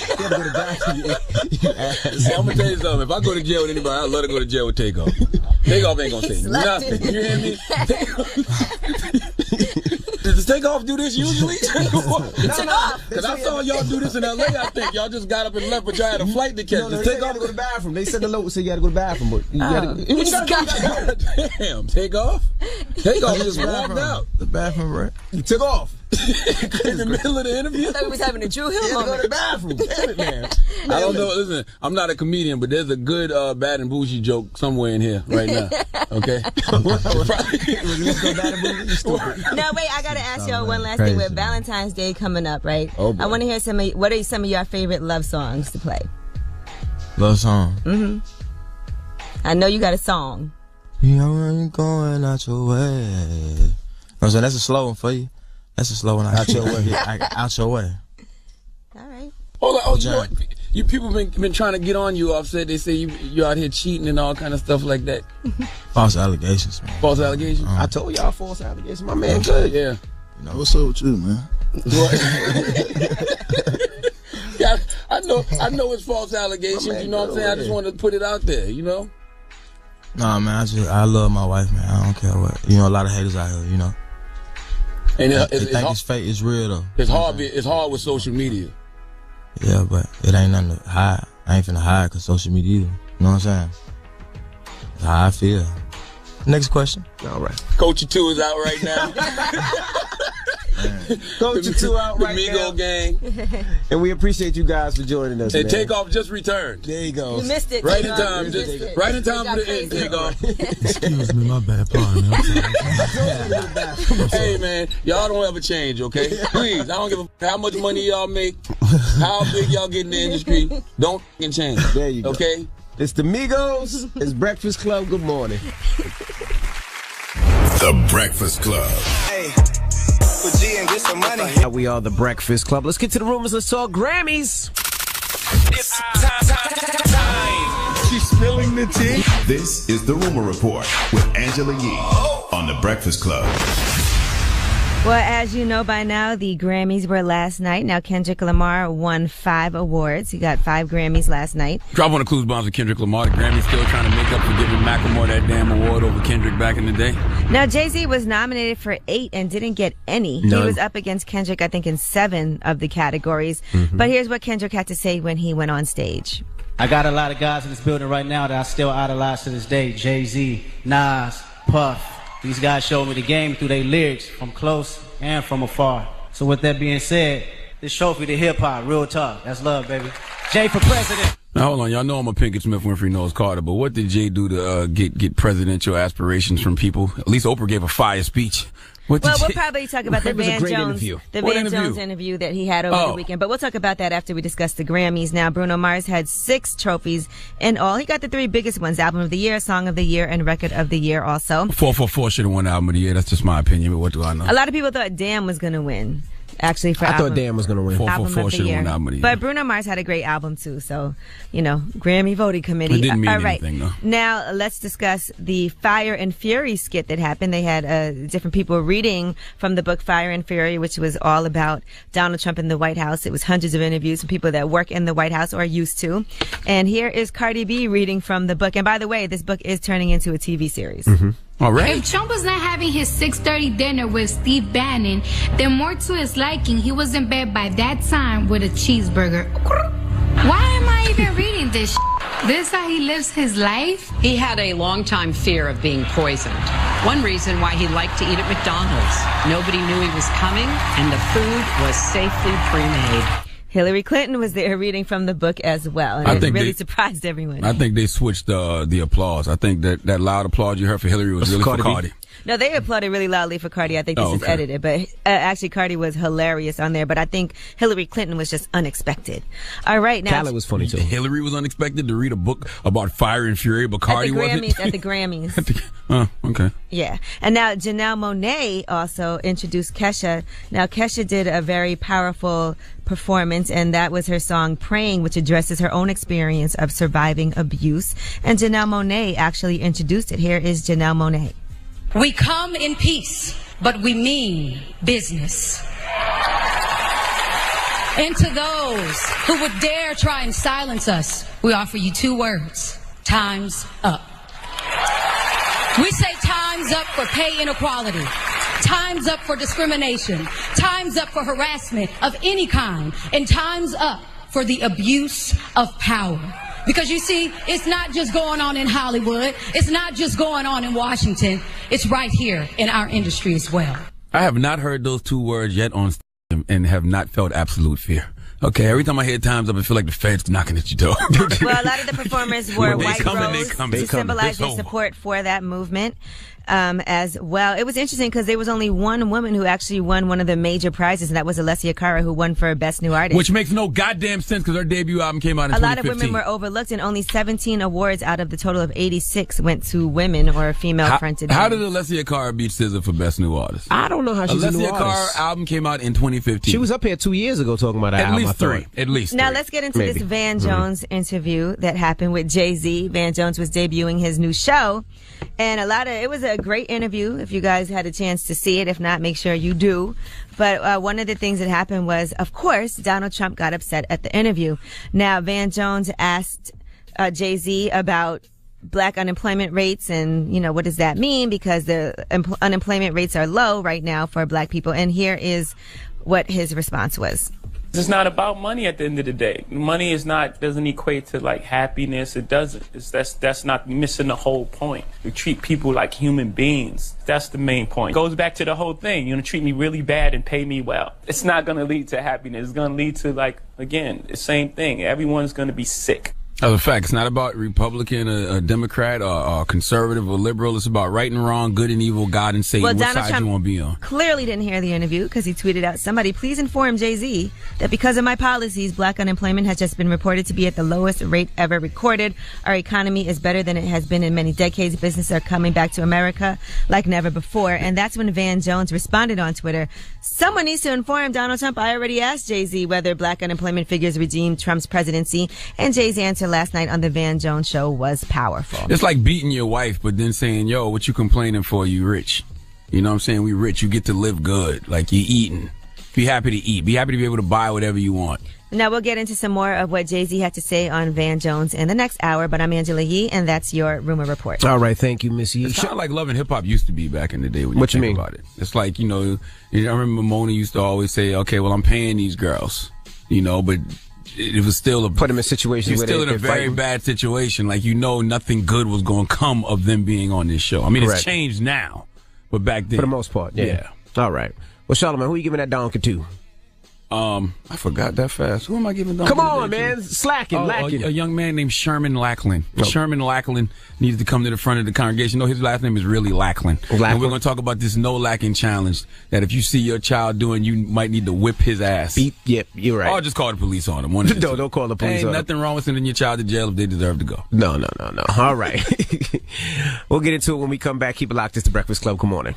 You gotta go to bathroom, you ass. Hey, I'm gonna tell you something. If I go to jail with anybody, I'd love to go to jail with Takeoff. Takeoff ain't gonna say nothing. You hear me? Does Takeoff do this usually? Because I saw y'all do this in LA, I think. Y'all just got up and left, but y'all had a flight to catch. No, they gotta go to the bathroom. They said the load said you gotta go to the bathroom, but you gotta go. Damn, Takeoff just walked out. The bathroom, right? You took off. In the middle of the interview? I thought we was having a Drew Hill moment. Go to the bathroom. Damn it, man. I don't know. Listen, I'm not a comedian, but there's a good bad and bougie joke somewhere in here right now. Okay? No, wait, I gotta ask y'all one last thing. With Valentine's Day coming up, right? Oh, boy. I want to hear what are some of your favorite love songs to play? Love song. I know you got a song. You ain't going out your way. No, so that's a slow one for you. That's a slow one. Out your way. Out your way. All right. Hold on. You know what? You people been trying to get on you, Offset. They say you out here cheating and all kind of stuff like that. False allegations, man. False allegations? I told y'all false allegations. My man good. Yeah. You know, what's up with you, man? Yeah, I know it's false allegations. You know what I'm saying? I just want to put it out there, you know? Nah, man, I love my wife, man. I don't care what. You know, a lot of haters out here, you know. And they think it's fake. It's real, though. It's hard with social media. Yeah, but it ain't nothing to hide. I ain't finna hide because social media either. You know what I'm saying? That's how I feel. Next question. All right. Culture 2 is out right now. Culture 2 out right the now. Migo gang. And we appreciate you guys for joining us. And man. Takeoff just returned. There you go. You missed it. Right in time. Right in time for the end, Takeoff. Excuse me, my bad. Pardon me. Hey, man, y'all don't ever change, okay? Please, I don't give a how much money y'all make, how big y'all get in the industry. Don't f***ing change. There you go. Okay? It's the Migos. It's Breakfast Club. Good morning. The Breakfast Club. Hey, put G and get some money. We are the Breakfast Club. Let's get to the rumors. Let's talk Grammys. It's time. She's spilling the tea. This is the Rumor Report with Angela Yee on the Breakfast Club. Well, as you know by now, the Grammys were last night. Now, Kendrick Lamar won 5 awards. He got 5 Grammys last night. Drop on the clues bombs with Kendrick Lamar. The Grammys still trying to make up for giving Macklemore that damn award over Kendrick back in the day. Now, Jay-Z was nominated for 8 and didn't get any. None. He was up against Kendrick, I think, in 7 of the categories. But here's what Kendrick had to say when he went on stage. I got a lot of guys in this building right now that I still idolize to this day. Jay-Z, Nas, Puff. These guys showed me the game through their lyrics from close and from afar. So with that being said, this trophy to hip-hop, real talk. That's love, baby. Jay for president. Now, hold on. Y'all know I'm a Pinkett Smith Winfrey Knows Carter, but what did Jay do to get presidential aspirations from people? At least Oprah gave a fire speech. Well, we'll probably talk about the Van Jones interview interview that he had over the weekend. But we'll talk about that after we discuss the Grammys. Now, Bruno Mars had 6 trophies in all. He got the 3 biggest ones: Album of the Year, Song of the Year, and Record of the Year also. 444 should have won Album of the Year. That's just my opinion, but what do I know? A lot of people thought Damn was going to win. Actually, for I album, thought Dan was going to win. album 444 of the should have year. won album of the year. But Bruno Mars had a great album too, so Grammy voting committee. It didn't mean All right. anything, though. Now let's discuss the Fire and Fury skit that happened. They had different people reading from the book Fire and Fury, which was all about Donald Trump in the White House. It was hundreds of interviews from people that work in the White House or are used to. And here is Cardi B reading from the book. And by the way, this book is turning into a TV series. Mm-hmm. All right. If Trump was not having his 6:30 dinner with Steve Bannon, then more to his liking, he was in bed by that time with a cheeseburger. Why am I even reading this? This how he lives his life? He had a long-time fear of being poisoned. One reason why he liked to eat at McDonald's. Nobody knew he was coming, and the food was safely pre-made. Hillary Clinton was there reading from the book as well, and it really surprised everyone. I think they switched the applause. I think that loud applause you heard for Hillary was really for Cardi. No, they applauded really loudly for Cardi. I think this is edited, but actually Cardi was hilarious on there. But I think Hillary Clinton was just unexpected. All right, now Khaled was funny too. Hillary was unexpected to read a book about fire and fury, but Cardi wasn't. At the Grammys. Oh, okay. Yeah, and now Janelle Monáe also introduced Kesha. Now Kesha did a very powerful performance, and that was her song "Praying," which addresses her own experience of surviving abuse. And Janelle Monáe actually introduced it. Here is Janelle Monáe. We come in peace, but we mean business. And to those who would dare try and silence us, we offer you 2 words: time's up. We say time's up for pay inequality. Time's up for discrimination. Time's up for harassment of any kind. And time's up for the abuse of power. Because you see, it's not just going on in Hollywood. It's not just going on in Washington. It's right here in our industry as well. I have not heard those 2 words yet on stage and have not felt absolute fear. Okay, every time I hear time's up, I feel like the Fed's knocking at your door. Well, a lot of the performers wore white robes to symbolize their support for that movement. As well. It was interesting because there was only one woman who actually won one of the major prizes, and that was Alessia Cara, who won for Best New Artist. Which makes no goddamn sense because her debut album came out in 2015. A lot of women were overlooked, and only 17 awards out of the total of 86 went to women or female-fronted. How did Alessia Cara beat SZA for Best New Artist? I don't know how she's a new artist. Alessia Cara album came out in 2015. She was up here 2 years ago talking about that album. At least Now three. let's get into this Van Jones interview that happened with Jay-Z. Van Jones was debuting his new show, and it was a great interview. If you guys had a chance to see it, if not, make sure you do. But one of the things that happened was, of course, Donald Trump got upset at the interview. Now, Van Jones asked Jay-Z about black unemployment rates and, what does that mean? Because the unemployment rates are low right now for black people. And here is what his response was. It's not about money at the end of the day. Money doesn't equate to like happiness. It doesn't. That's not missing the whole point. We treat people like human beings. That's the main point. It goes back to the whole thing. You're gonna treat me really bad and pay me well. It's not gonna lead to happiness. It's gonna lead to again, the same thing. Everyone's gonna be sick. As a fact, it's not about Republican, a Democrat, or conservative or liberal. It's about right and wrong, good and evil, God and Satan. Well, what Donald side Trump you want to be on? Clearly didn't hear the interview because he tweeted out, "Somebody please inform Jay-Z that because of my policies, black unemployment has just been reported to be at the lowest rate ever recorded. Our economy is better than it has been in many decades. Businesses are coming back to America like never before." And that's when Van Jones responded on Twitter, "Someone needs to inform Donald Trump. I already asked Jay-Z whether black unemployment figures redeemed Trump's presidency." And Jay's answer last night on the Van Jones show was powerful. It's like beating your wife, but then saying, "Yo, what you complaining for? You rich." You know what I'm saying? We rich. You get to live good. Like, you eating. Be happy to eat. Be happy to be able to buy whatever you want. Now we'll get into some more of what Jay-Z had to say on Van Jones in the next hour, but I'm Angela Yee, and that's your Rumor Report. All right, thank you, Miss Yee. It's kind of like Love and Hip Hop used to be back in the day when what you you think mean about it. It's like, I remember Mona used to always say, "Okay, well, I'm paying these girls," but it was still put them in situations where still in a very bad situation. Like, nothing good was going to come of them being on this show. I mean, Correct. It's changed now, but back then, for the most part, yeah. All right. Well, Charlamagne, who are you giving that donkey to? I forgot that fast. Who am I giving donkey? Come on, man, lacking. A young man named Sherman Lackland. Oh. Sherman Lackland needed to come to the front of the congregation. No, his last name is really Lackland. And we're going to talk about this no lacking challenge that if you see your child doing, you might need to whip his ass. Yep, you're right. Or just call the police on him. Don't call the police on him. Ain't nothing wrong with sending your child to jail if they deserve to go. No. All right. We'll get into it when we come back. Keep it locked. It's The Breakfast Club. Good morning.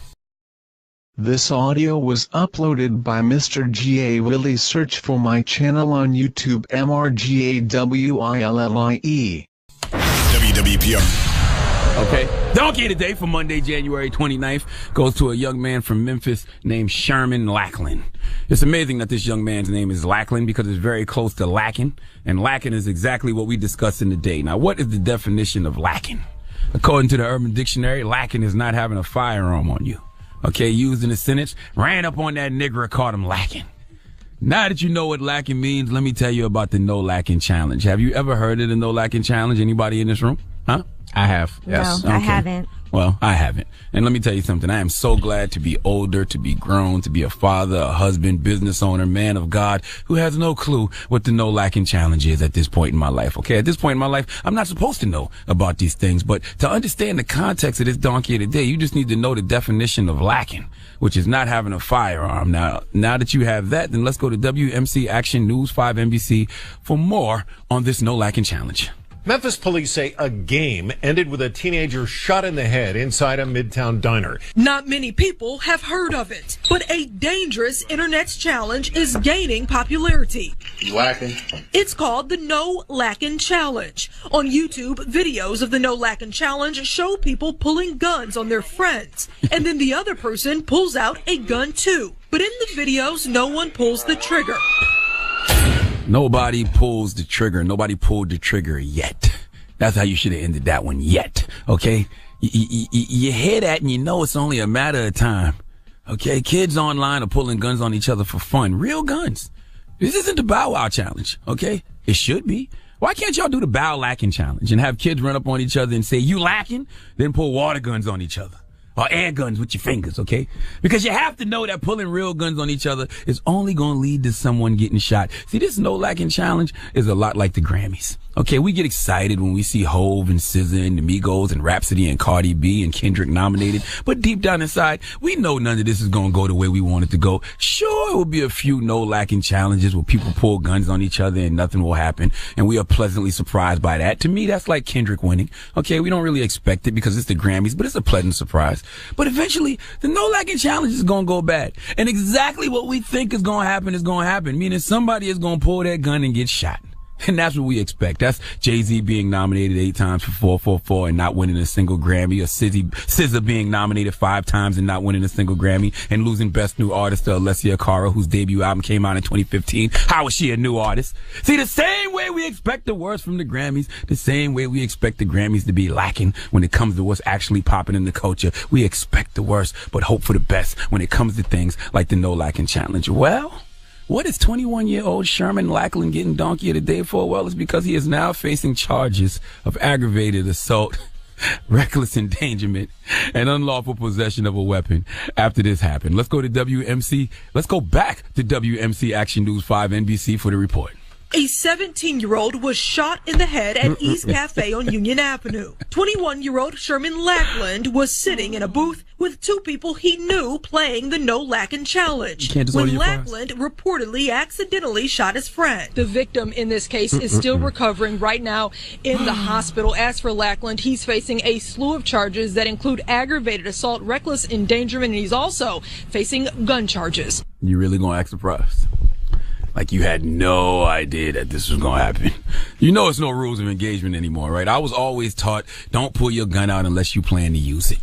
This audio was uploaded by Mr. G.A. Willie. Search for my channel on YouTube, MRGAWILLIE. WWPR. Okay. Donkey today for Monday, January 29th goes to a young man from Memphis named Sherman Lackland. It's amazing that this young man's name is Lackland because it's very close to lacking, and lacking is exactly what we discussed in the day. Now, what is the definition of lacking? According to the Urban Dictionary, lacking is not having a firearm on you. Okay, used in a sentence, ran up on that nigger, caught him lacking. Now that you know what lacking means, let me tell you about the no lacking challenge. Have you ever heard of the no lacking challenge? Anybody in this room? Huh? I have. Yes. No, I haven't. Well, I haven't. And let me tell you something. I am so glad to be older, to be grown, to be a father, a husband, business owner, man of God, who has no clue what the no lacking challenge is at this point in my life. Okay, at this point in my life, I'm not supposed to know about these things, but to understand the context of this donkey of the day, you just need to know the definition of lacking, which is not having a firearm. Now that you have that, then let's go to WMC Action News 5 NBC for more on this no lacking challenge. Memphis police say a game ended with a teenager shot in the head inside a Midtown diner. Not many people have heard of it, but a dangerous internet challenge is gaining popularity. Lacking. It's called the No Lacking Challenge. On YouTube, videos of the No Lacking Challenge show people pulling guns on their friends, and then the other person pulls out a gun too. But in the videos, no one pulls the trigger. Nobody pulls the trigger. Nobody pulled the trigger yet. That's how you should have ended that one yet. Okay? You hear that and you know it's only a matter of time. Okay? Kids online are pulling guns on each other for fun. Real guns. This isn't the Bow Wow challenge. Okay? It should be. Why can't y'all do the Bow Lacking challenge and have kids run up on each other and say, "You lacking?" Then pull water guns on each other. Or air guns with your fingers, okay? Because you have to know that pulling real guns on each other is only going to lead to someone getting shot. See, this no lacking challenge is a lot like the Grammys. Okay, we get excited when we see Hove and SZA and the Migos and Rhapsody and Cardi B and Kendrick nominated. But deep down inside, we know none of this is going to go the way we want it to go. Sure, it will be a few no lacking challenges where people pull guns on each other and nothing will happen. And we are pleasantly surprised by that. To me, that's like Kendrick winning. Okay, we don't really expect it because it's the Grammys, but it's a pleasant surprise. But eventually, the no lacking challenge is going to go bad. And exactly what we think is going to happen, meaning somebody is going to pull that gun and get shot. And that's what we expect. That's Jay-Z being nominated 8 times for 444 and not winning a single Grammy, or SZA being nominated 5 times and not winning a single Grammy, and losing Best New Artist to Alessia Cara, whose debut album came out in 2015. How is she a new artist? See, the same way we expect the worst from the Grammys, the same way we expect the Grammys to be lacking when it comes to what's actually popping in the culture. We expect the worst, but hope for the best when it comes to things like the No Lacking Challenge. Well, what is 21-year-old Sherman Lackland getting donkey of the day for? Well, it's because he is now facing charges of aggravated assault, reckless endangerment, and unlawful possession of a weapon after this happened. Let's go to WMC. Let's go back to WMC Action News 5 NBC for the report. A 17-year-old was shot in the head at East Cafe on Union Avenue. 21-year-old Sherman Lackland was sitting in a booth with 2 people he knew playing the No Lacking Challenge when Lackland reportedly accidentally shot his friend. The victim in this case is still recovering right now in the hospital. As for Lackland, he's facing a slew of charges that include aggravated assault, reckless endangerment, and he's also facing gun charges. You really gonna act surprised? Like you had no idea that this was going to happen. You know it's no rules of engagement anymore, right? I was always taught, don't pull your gun out unless you plan to use it.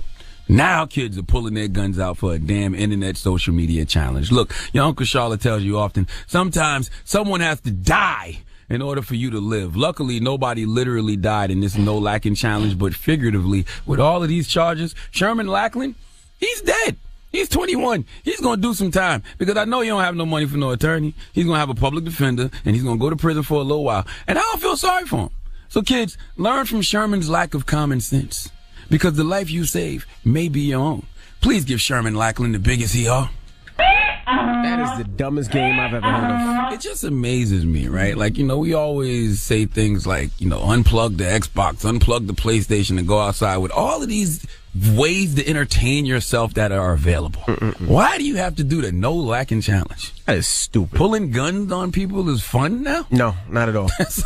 Now kids are pulling their guns out for a damn internet social media challenge. Look, your Uncle Charlotte tells you often, sometimes someone has to die in order for you to live. Luckily, nobody literally died in this No Lacking challenge, but figuratively, with all of these charges, Sherman Lackland, he's dead. He's 21. He's going to do some time because I know you don't have no money for no attorney. He's going to have a public defender and he's going to go to prison for a little while. And I don't feel sorry for him. So kids, learn from Sherman's lack of common sense because the life you save may be your own. Please give Sherman Lackland the biggest hee-haw. That is the dumbest game I've ever heard of. It just amazes me, right? Like, you know, we always say things like, you know, unplug the Xbox, unplug the PlayStation and go outside with all of these ways to entertain yourself that are available. Why do you have to do the No Lacking challenge? That is stupid. Pulling guns on people is fun now? No, not at all. That's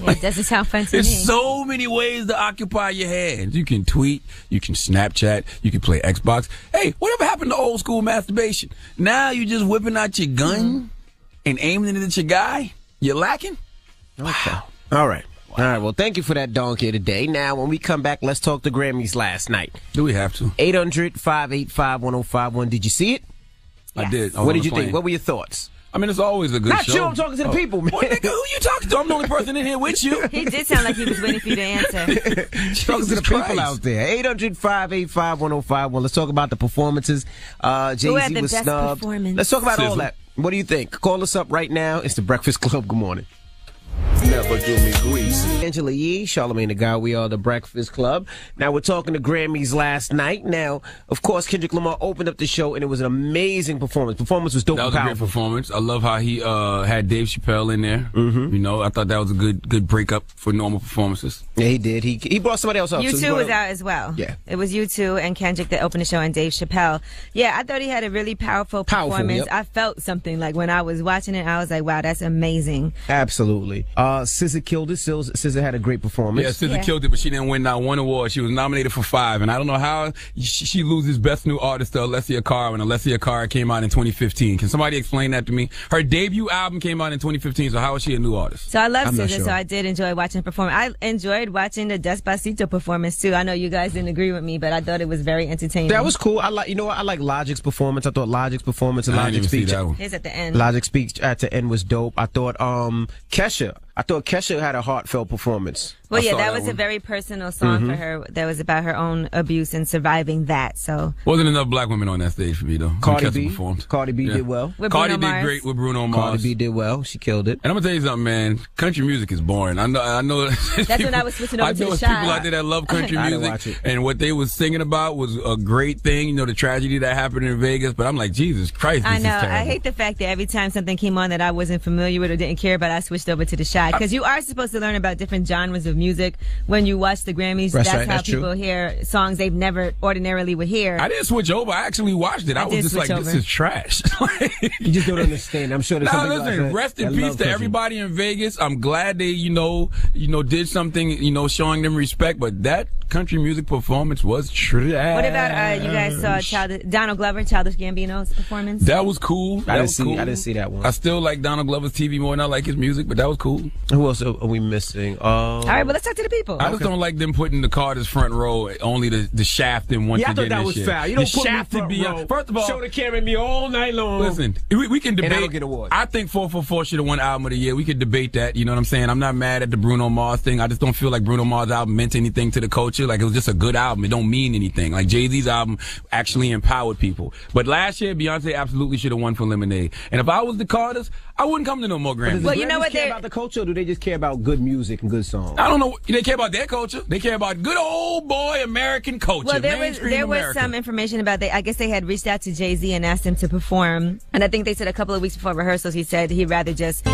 It doesn't sound fun to me. There's so many ways to occupy your hands. You can tweet, you can Snapchat, you can play Xbox. Hey, whatever happened to old school masturbation? Now you just whipping out your gun and aiming it at your guy? You're lacking? Okay. Wow. All right. Wow. All right. Well, thank you for that donkey today. Now, when we come back, let's talk the Grammys last night. Do we have to? 800-585-1051. Did you see it? Yes. I did. What did you think? What were your thoughts? I mean, it's always a good Not show. you, I'm talking to the people, man. Well, nigga, who you talking to? I'm the only person in here with you. He did sound like he was waiting for you to answer. Talking to the people out there. 800-585-1051. Let's talk about the performances. Jay-Z was snubbed. Let's talk about all that. What do you think? Call us up right now. It's the Breakfast Club. Good morning. Never do me greasy. Angela Yee, Charlamagne the Guy, we are the Breakfast Club. Now, we're talking to Grammys last night. Now, of course, Kendrick Lamar opened up the show, and it was an amazing performance. Performance was dope and powerful. That was a great performance. I love how he had Dave Chappelle in there. Mm-hmm. You know, I thought that was a good breakup for normal performances. Yeah, he did. He brought somebody else up. U2 was out as well. Yeah. It was U2 and Kendrick that opened the show, and Dave Chappelle. Yeah, I thought he had a really powerful performance. Yep. I felt something. Like, when I was watching it, I was like, wow, that's amazing. Absolutely. SZA killed it. SZA had a great performance. Yeah, SZA killed it, but she didn't win not one award. She was nominated for 5, and I don't know how she loses Best New Artist to Alessia Cara when Alessia Cara came out in 2015. Can somebody explain that to me? Her debut album came out in 2015, so how is she a new artist? So I love SZA, so I did enjoy watching her perform. I enjoyed watching the Despacito performance, too. I know you guys didn't agree with me, but I thought it was very entertaining. That was cool. I like Logic's performance. I thought Logic's performance and Logic's speech. His at the end. Logic's speech at the end was dope. I thought Kesha had a heartfelt performance. Well, yeah, that was a very personal song for her. That was about her own abuse and surviving that. So wasn't enough black women on that stage for me, though. Cardi B did well. Cardi did great with Bruno Mars. Cardi B did well. She killed it. And I'm gonna tell you something, man. Country music is boring. I know. That's people, when I was switching over to the people out there that love country music, and what they was singing about was a great thing. You know, the tragedy that happened in Vegas. But I'm like, Jesus Christ, this I know. is terrible. I hate the fact that every time something came on that I wasn't familiar with or didn't care about, I switched over to the Shy, because you are supposed to learn about different genres of music when you watch the Grammys. That's how people hear songs they've never ordinarily would hear. I didn't switch over. I actually watched it. I was just like, this is trash. You just don't understand. I'm sure there's something listen, rest in peace to everybody in Vegas. I'm glad they, did something, showing them respect, but that country music performance was trash. What about you guys saw Donald Glover, Childish Gambino's performance? That was cool. I didn't see that one. I still like Donald Glover's TV more than I like his music, but that was cool. Who else are we missing? All right, well, let's talk to the people. I just don't like them putting the Carter's front row, only the shaft in once I again. thought that was foul. You don't put shaft to be first of all, show the camera at me all night long. Listen, we can debate. And I don't get awards. I think 444 should have won Album of the Year. We could debate that. You know what I'm saying? I'm not mad at the Bruno Mars thing. I just don't feel like Bruno Mars' album meant anything to the culture. Like, it was just a good album. It don't mean anything. Like, Jay-Z's album actually empowered people. But last year, Beyonce absolutely should have won for Lemonade. And if I was the Carters, I wouldn't come to no more Grammys. Well, you know what? They care about the culture, or do they just care about good music and good songs? I don't know. They care about their culture. They care about good old boy American culture. Well, there was some information about I guess they had reached out to Jay-Z and asked him to perform. And I think they said a couple of weeks before rehearsals, he said he'd rather just...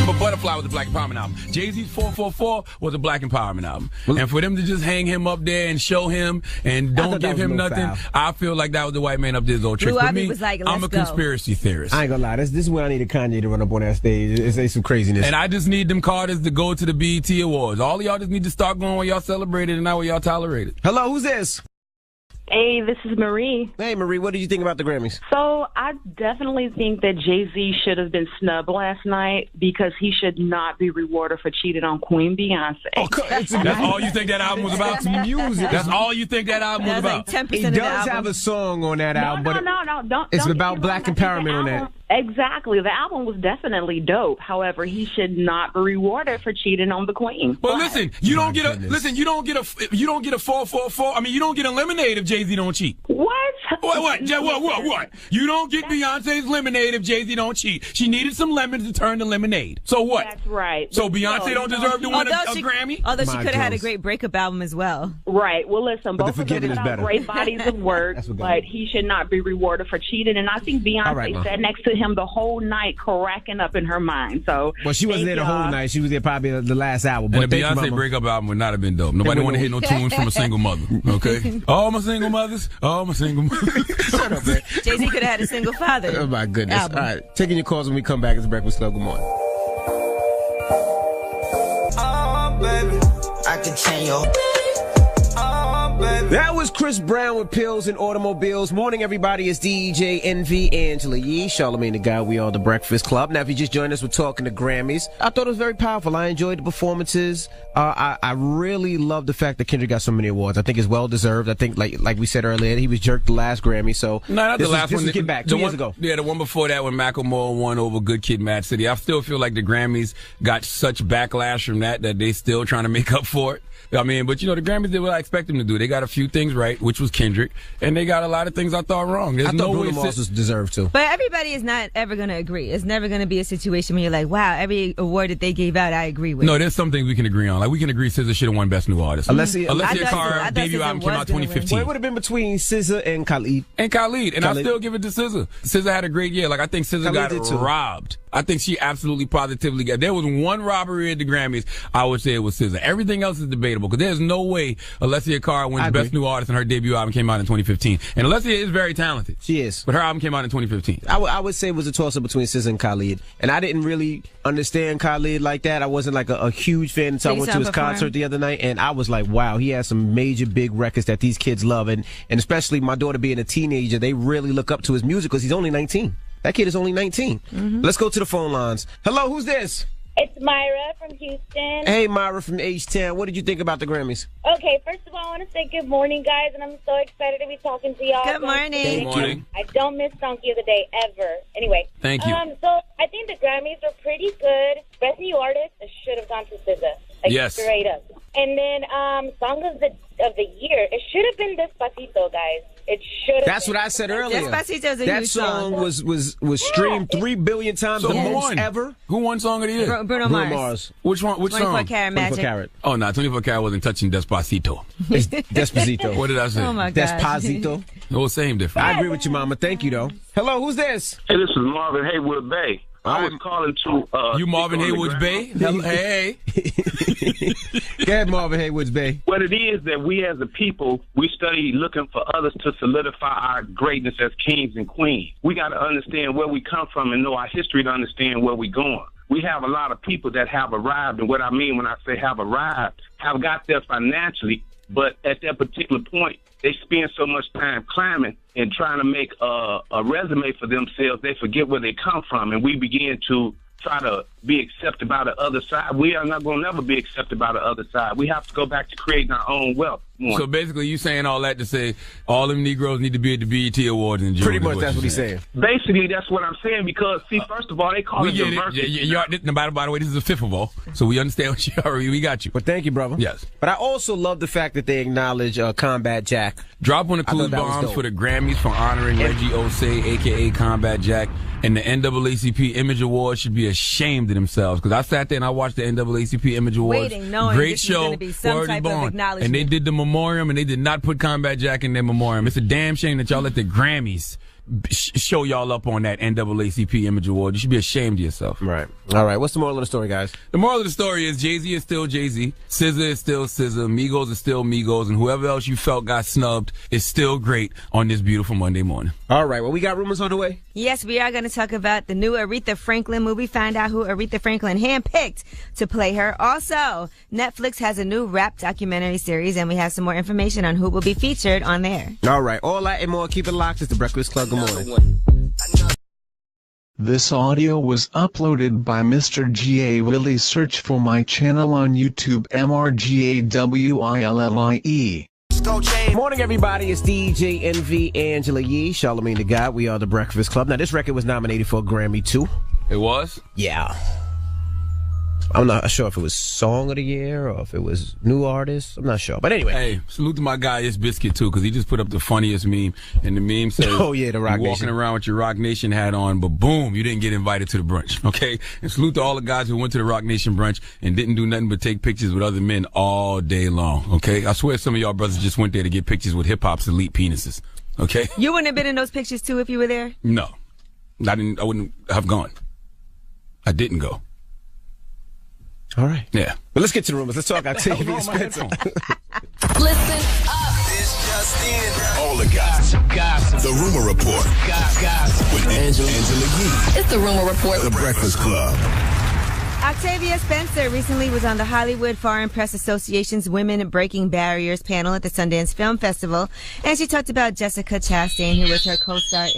But Butterfly was a Black Empowerment album. Jay-Z's 444 was a Black Empowerment album. And for them to just hang him up there and show him and don't give him nothing, I feel like that was the white man up there's old trick. For me, was like, I'm a conspiracy theorist. I ain't gonna lie. This is when I need a Kanye to run up on that stage and say some craziness. And I just need them Carters to go to the BET Awards. All of y'all just need to start going where y'all celebrated and not where y'all tolerated. Hello, who's this? Hey, this is Marie. Hey, Marie, what did you think about the Grammys? So I definitely think that Jay-Z should have been snubbed last night because he should not be rewarded for cheating on Queen Beyonce. Oh, that's all you think that album was about? Music. That's all you think that album was about? Like 10% he does have a song on that album, but it's about Black empowerment on that. Exactly. The album was definitely dope. However, he should not be rewarded for cheating on the Queen. But listen, you don't get a 444. I mean, you don't get a Lemonade if Jay-Z don't cheat. What? What? You don't get Beyonce's Lemonade if Jay-Z don't cheat. She needed some lemons to turn to lemonade. So what? That's right. So Beyonce don't deserve to win a Grammy? Although she could have had a great breakup album as well. Right. Well, listen, both of them have great bodies of work, but but he should not be rewarded for cheating. And I think Beyonce sat next to him the whole night cracking up in her mind. So, well, she wasn't there the whole night. She was there probably the last hour. But the Beyonce breakup album would not have been dope. Nobody want to hear no tunes from a single mother. Okay? All my single mothers. Shut up, man. Jay-Z could have had a single father. Oh, my goodness. Album. All right. Taking your calls when we come back. It's Breakfast Club. Good morning. can chain your. That was Chris Brown with Pills and Automobiles. Morning, everybody. It's DJ NV, Angela Yee, Charlamagne the Guy. We are the Breakfast Club. Now, if you just joined us, we're talking to Grammys. I thought it was very powerful. I enjoyed the performances. I really love the fact that Kendrick got so many awards. I think it's well deserved. I think, like we said earlier, he was jerked the last Grammy. So no, not the last one. This was Get Back 2 years ago. Yeah, the one before that when Macklemore won over Good Kid, Mad City. I still feel like the Grammys got such backlash from that they still trying to make up for it. I mean, but the Grammys did what I expect them to do. They got a few things right, which was Kendrick, and they got a lot of things I thought wrong. There's I thought Bruno Mars was deserved to. But everybody is not ever going to agree. It's never going to be a situation where you're like, wow, every award that they gave out, I agree with. No, there's some things we can agree on. Like, we can agree SZA should have won Best New Artist. Alessia Carr debut album came out 2015. Well, it would have been between SZA and Khalid. And I still give it to SZA. SZA had a great year. Like, I think SZA got robbed. I think she absolutely positively got. There was one robbery at the Grammys. I would say it was SZA. Everything else is debatable because there's no way Alessia Carr wins Best New Artist and her debut album came out in 2015. And Alessia is very talented. She is. But her album came out in 2015. I would say it was a toss-up between SZA and Khalid. And I didn't really understand Khalid like that. I wasn't like a huge fan until I went to his concert the other night. And I was like, wow, he has some major big records that these kids love. And especially my daughter being a teenager, they really look up to his music because he's only 19. That kid is only 19. Mm-hmm. Let's go to the phone lines. Hello, who's this? It's Myra from Houston. Hey, Myra from H-Town. What did you think about the Grammys? Okay, first of all, I want to say good morning, guys, and I'm so excited to be talking to y'all. Good morning. Good morning. I don't miss Donkey of the Day ever. Anyway. Thank you. So I think the Grammys are pretty good. Best New Artist should have gone to SZA. Yes. Straight up. And then Song of the Year, it should have been Despacito, guys. It should have. That's what I said earlier. Despacito's a that huge song was streamed 3 billion times, the most ever. Who won Song of the Year? Bruno Mars. Which one? Which 24 song? Karat Magic. 24 Karat. Oh, no, 24 Karat wasn't touching Despacito. It's Despacito. What did I say? Oh, my God. Despacito. No, same difference. I agree with you, Mama. Thank you, though. Hello, who's this? Hey, this is Marvin Haywood Bay. I was calling to... you Marvin Haywood's Bay? Hey. Go ahead, Marvin Haywood's Bay. What it is that we as a people, we study looking for others to solidify our greatness as kings and queens. We got to understand where we come from and know our history to understand where we're going. We have a lot of people that have arrived, and what I mean when I say have arrived, have got there financially, but at that particular point, they spend so much time climbing and trying to make a resume for themselves, they forget where they come from, and we begin to try to be accepted by the other side. We are not going to never be accepted by the other side. We have to go back to creating our own wealth. So basically, you saying all that to say all them Negroes need to be at the BET Awards in June. Pretty much that's what he's saying. Basically, that's what I'm saying because, see, first of all, they call it diversity. By the way, this is a fifth of all, so we understand what you already. We got you. But thank you, brother. Yes. But I also love the fact that they acknowledge Combat Jack. Drop one of the clues bombs for the Grammys for honoring Reggie Osei, a.k.a. Combat Jack. And the NAACP Image Awards should be ashamed of themselves because I sat there and I watched the NAACP Image Awards. Knowing great this show, is be some type of acknowledgement. And they did the memoriam and they did not put Combat Jack in their memoriam. It's a damn shame that y'all let the Grammys show y'all up on that NAACP Image Award. You should be ashamed of yourself. Right. All right. What's the moral of the story, guys? The moral of the story is Jay-Z is still Jay-Z. SZA is still SZA. Migos is still Migos. And whoever else you felt got snubbed is still great on this beautiful Monday morning. All right. Well, we got rumors on the way. Yes, we are going to talk about the new Aretha Franklin movie. Find out who Aretha Franklin handpicked to play her. Also, Netflix has a new rap documentary series, and we have some more information on who will be featured on there. All right. All that and more. Keep it locked. It's the Breakfast Club. Good morning. This audio was uploaded by Mr. G.A. Willie. Search for my channel on YouTube, MRGAWILLIE. Morning, everybody. It's DJ NV, Angela Yee, Charlamagne the Guy. We are the Breakfast Club. Now, this record was nominated for a Grammy, too. It was? Yeah. I'm not sure if it was Song of the Year or if it was New Artist. I'm not sure. But anyway. Hey, salute to my guy, It's Biscuit, too, because he just put up the funniest meme. And the meme says, oh, yeah, the Rock Nation. Walking around with your Rock Nation hat on, but boom, you didn't get invited to the brunch. Okay? And salute to all the guys who went to the Rock Nation brunch and didn't do nothing but take pictures with other men all day long. Okay? I swear some of y'all brothers just went there to get pictures with hip-hop's elite penises. Okay? You wouldn't have been in those pictures, too, if you were there? No. I wouldn't have gone. I didn't go. All right. Yeah. But let's get to the rumors. Let's talk our TV and Spencer. Listen up. This just in. All the gossip. The Rumor Report. Gossip. With Angela Yee. It's the Rumor Report. The Breakfast Club. Octavia Spencer recently was on the Hollywood Foreign Press Association's Women Breaking Barriers panel at the Sundance Film Festival, and she talked about Jessica Chastain, who was her co-star.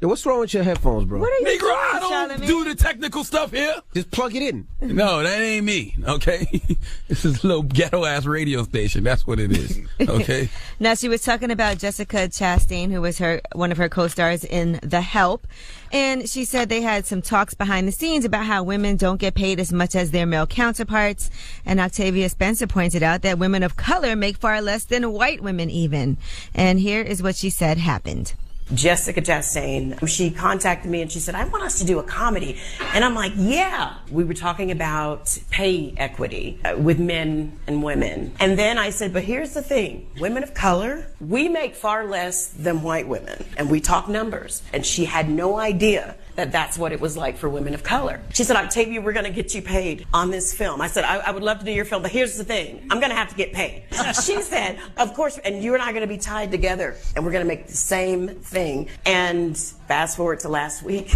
Yo, what's wrong with your headphones, bro? What are you Negro, I don't Charlamagne? do the technical stuff here. Just plug it in. No, that ain't me, okay? This is a little ghetto-ass radio station. That's what it is, okay? Now, she was talking about Jessica Chastain, who was one of her co-stars in The Help. And she said they had some talks behind the scenes about how women don't get paid as much as their male counterparts. And Octavia Spencer pointed out that women of color make far less than white women even. And here is what she said happened. Jessica Chastain, she contacted me and she said, I want us to do a comedy. And I'm like, yeah. We were talking about pay equity with men and women. And then I said, but here's the thing. Women of color, we make far less than white women. And we talk numbers. And she had no idea that that's what it was like for women of color. She said, Octavia, we're going to get you paid on this film. I said, I would love to do your film, but here's the thing. I'm going to have to get paid. She said, of course, and you and I are going to be tied together, and we're going to make the same thing. And fast forward to last week,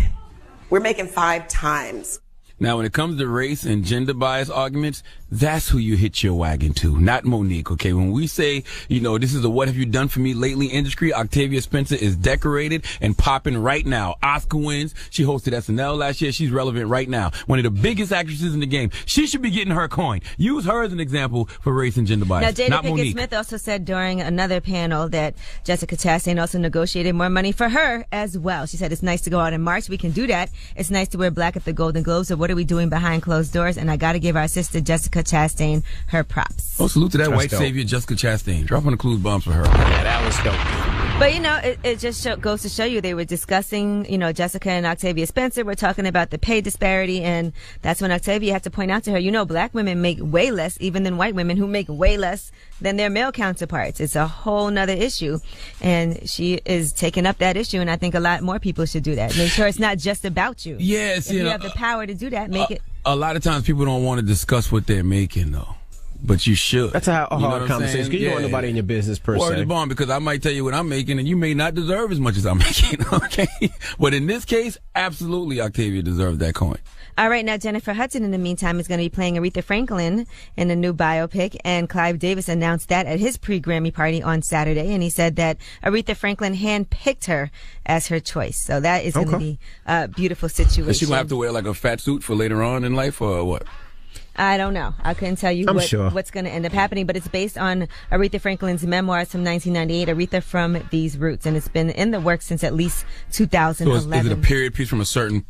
we're making 5 times. Now, when it comes to race and gender bias arguments, that's who you hitch your wagon to, not Monique, okay? When we say, you know, this is a what have you done for me lately industry, Octavia Spencer is decorated and popping right now. Oscar wins. She hosted SNL last year. She's relevant right now. One of the biggest actresses in the game. She should be getting her coin. Use her as an example for race and gender bias, Now, Jada not Pinkett Monique. Smith also said during another panel that Jessica Chastain also negotiated more money for her as well. She said, it's nice to go out in March. We can do that. It's nice to wear black at the Golden Globes. So what are we doing behind closed doors? And I got to give our sister Jessica Chastain her props. Oh, salute to that That's white dope. savior, Jessica Chastain. Drop on the clues bombs for her. Yeah, that was dope. But, you know, it just goes to show you they were discussing, you know, Jessica and Octavia Spencer were talking about the pay disparity, and that's when Octavia had to point out to her, you know, black women make way less even than white women who make way less than their male counterparts. It's a whole nother issue, and she is taking up that issue, and I think a lot more people should do that. Make sure it's not just about you. Yes, if you have the power to do that, make it. A lot of times people don't want to discuss what they're making, though. But you should. That's a You know hard what I'm conversation saying? because you don't want nobody in your business per Word se. to bond, because I might tell you what I'm making and you may not deserve as much as I'm making, okay? But in this case, absolutely Octavia deserves that coin. All right, now Jennifer Hudson, in the meantime, is going to be playing Aretha Franklin in a new biopic, and Clive Davis announced that at his pre-Grammy party on Saturday, and he said that Aretha Franklin handpicked her as her choice. So that is going to be a beautiful situation. Is she going to have to wear like a fat suit for later on in life or what? I don't know. I couldn't tell you what's going to end up happening, but it's based on Aretha Franklin's memoirs from 1998, Aretha from These Roots, and it's been in the works since at least 2011. So is it a period piece from a certain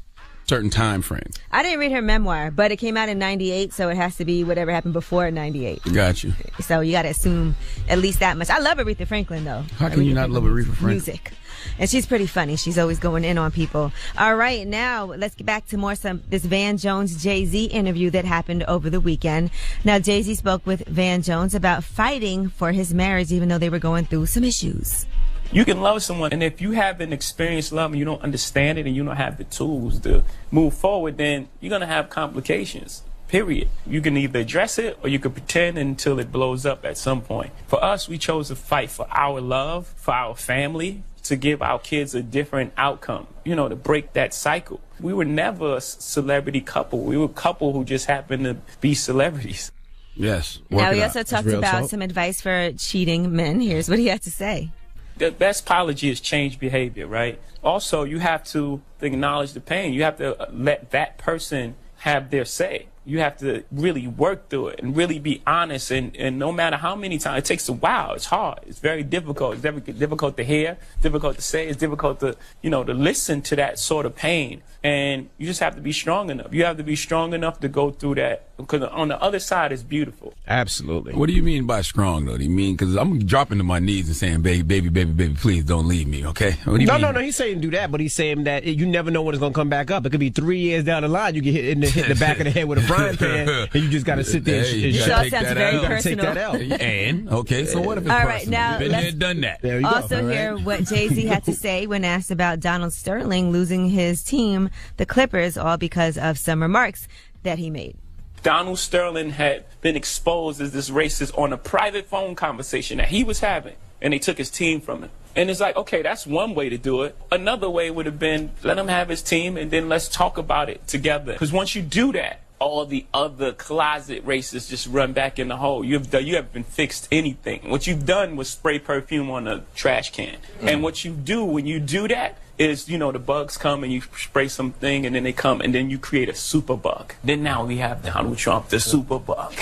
time frame? I didn't read her memoir, but it came out in 98, so it has to be whatever happened before 98. Got you. So you got to assume at least that much. I love Aretha Franklin, though. How can you not love Aretha Franklin? Music. And she's pretty funny. She's always going in on people. All right, now let's get back to this Van Jones Jay-Z interview that happened over the weekend. Now, Jay-Z spoke with Van Jones about fighting for his marriage, even though they were going through some issues. You can love someone, and if you haven't experienced love and you don't understand it and you don't have the tools to move forward, then you're going to have complications. Period. You can either address it or you can pretend until it blows up at some point. For us, we chose to fight for our love, for our family, to give our kids a different outcome, you know, to break that cycle. We were never a celebrity couple. We were a couple who just happened to be celebrities. Yes. Now, he also talked about some advice for cheating men. Here's what he had to say. The best apology is change behavior, right? Also, you have to acknowledge the pain. You have to let that person have their say. You have to really work through it and really be honest. And no matter how many times, it takes a while. It's hard. It's very difficult. It's very difficult to hear, difficult to say. It's difficult to, you know, to listen to that sort of pain. And you just have to be strong enough. You have to be strong enough to go through that, because on the other side is beautiful. Absolutely. What do you mean by strong, though? Do you mean, because I'm dropping to my knees and saying, baby, please don't leave me, okay? What do you mean? No, he's saying do that, but he's saying that you never know when it's going to come back up. It could be 3 years down the line, you get hit in the back of the head with a frying pan, and you just got to sit there and sounds very personal. take that out. And, okay, so what if it's All personal? right, now Been there, done that. There you also go. hear what Jay-Z had to say when asked about Donald Sterling losing his team, the Clippers, all because of some remarks that he made. Donald Sterling had been exposed as this racist on a private phone conversation that he was having, and they took his team from him. And it's like, okay, that's one way to do it. Another way would have been let him have his team, and then let's talk about it together. Because once you do that, all the other closet racists just run back in the hole. You haven't fixed anything. What you've done was spray perfume on a trash can. And what you do when you do that is, the bugs come and you spray something and then they come and then you create a super bug. Then now we have Donald Trump, the super bug.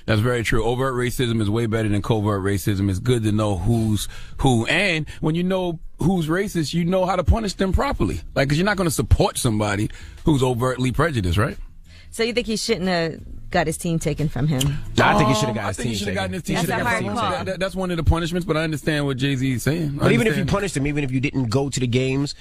That's very true. Overt racism is way better than covert racism. It's good to know who's who. And when you know who's racist, you know how to punish them properly. Like, because you're not going to support somebody who's overtly prejudiced, right? So you think he shouldn't have got his team taken from him? I think he should have got his team taken. I think he should have gotten his team taken. That's a hard call. That's one of the punishments, but I understand what Jay-Z is saying. But even if you punished him, even if you didn't go to the games,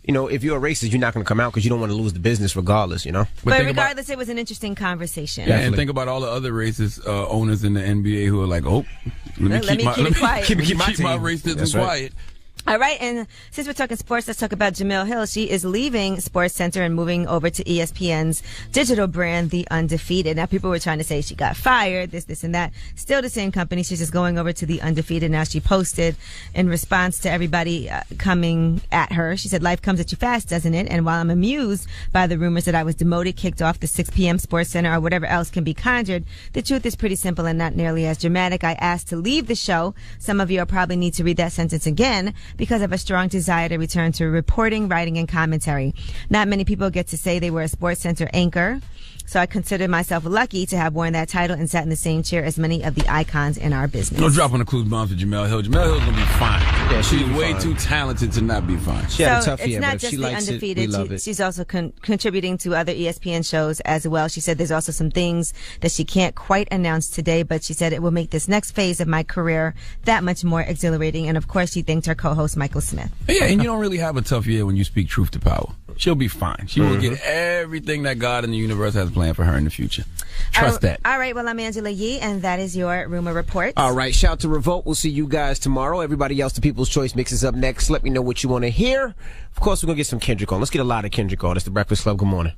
if you're a racist, you're not going to come out because you don't want to lose the business regardless, But regardless, it was an interesting conversation. Yeah, and think about all the other racist owners in the NBA who are like, let me keep my racism quiet. All right, and since we're talking sports, let's talk about Jemele Hill. She is leaving Sports Center and moving over to ESPN's digital brand, The Undefeated. Now, people were trying to say she got fired, this, and that. Still the same company. She's just going over to The Undefeated. Now, she posted in response to everybody coming at her. She said, life comes at you fast, doesn't it? And while I'm amused by the rumors that I was demoted, kicked off the 6 p.m. Sports Center, or whatever else can be conjured, the truth is pretty simple and not nearly as dramatic. I asked to leave the show. Some of you will probably need to read that sentence again, because of a strong desire to return to reporting, writing, and commentary. Not many people get to say they were a Sports Center anchor, so I consider myself lucky to have worn that title and sat in the same chair as many of the icons in our business. Don't drop on the clues bombs for Jemele Hill. Jemele Hill's gonna be fine. Yeah, she's way too talented to not be fine. She had a tough year, it's not but if just she The likes Undefeated. it, we love it. She's also contributing to other ESPN shows as well. She said there's also some things that she can't quite announce today, but she said it will make this next phase of my career that much more exhilarating. And of course, she thanked her co-host Michael Smith. Yeah, and you don't really have a tough year when you speak truth to power. She'll be fine. She will get everything that God and the universe has planned for her in the future. Trust that. All right, well, I'm Angela Yee, and that is your Rumor Report. All right, shout out to Revolt. We'll see you guys tomorrow. Everybody else, the People's Choice Mix is up next. Let me know what you want to hear. Of course, we're going to get some Kendrick on. Let's get a lot of Kendrick on. It's The Breakfast Club. Good morning.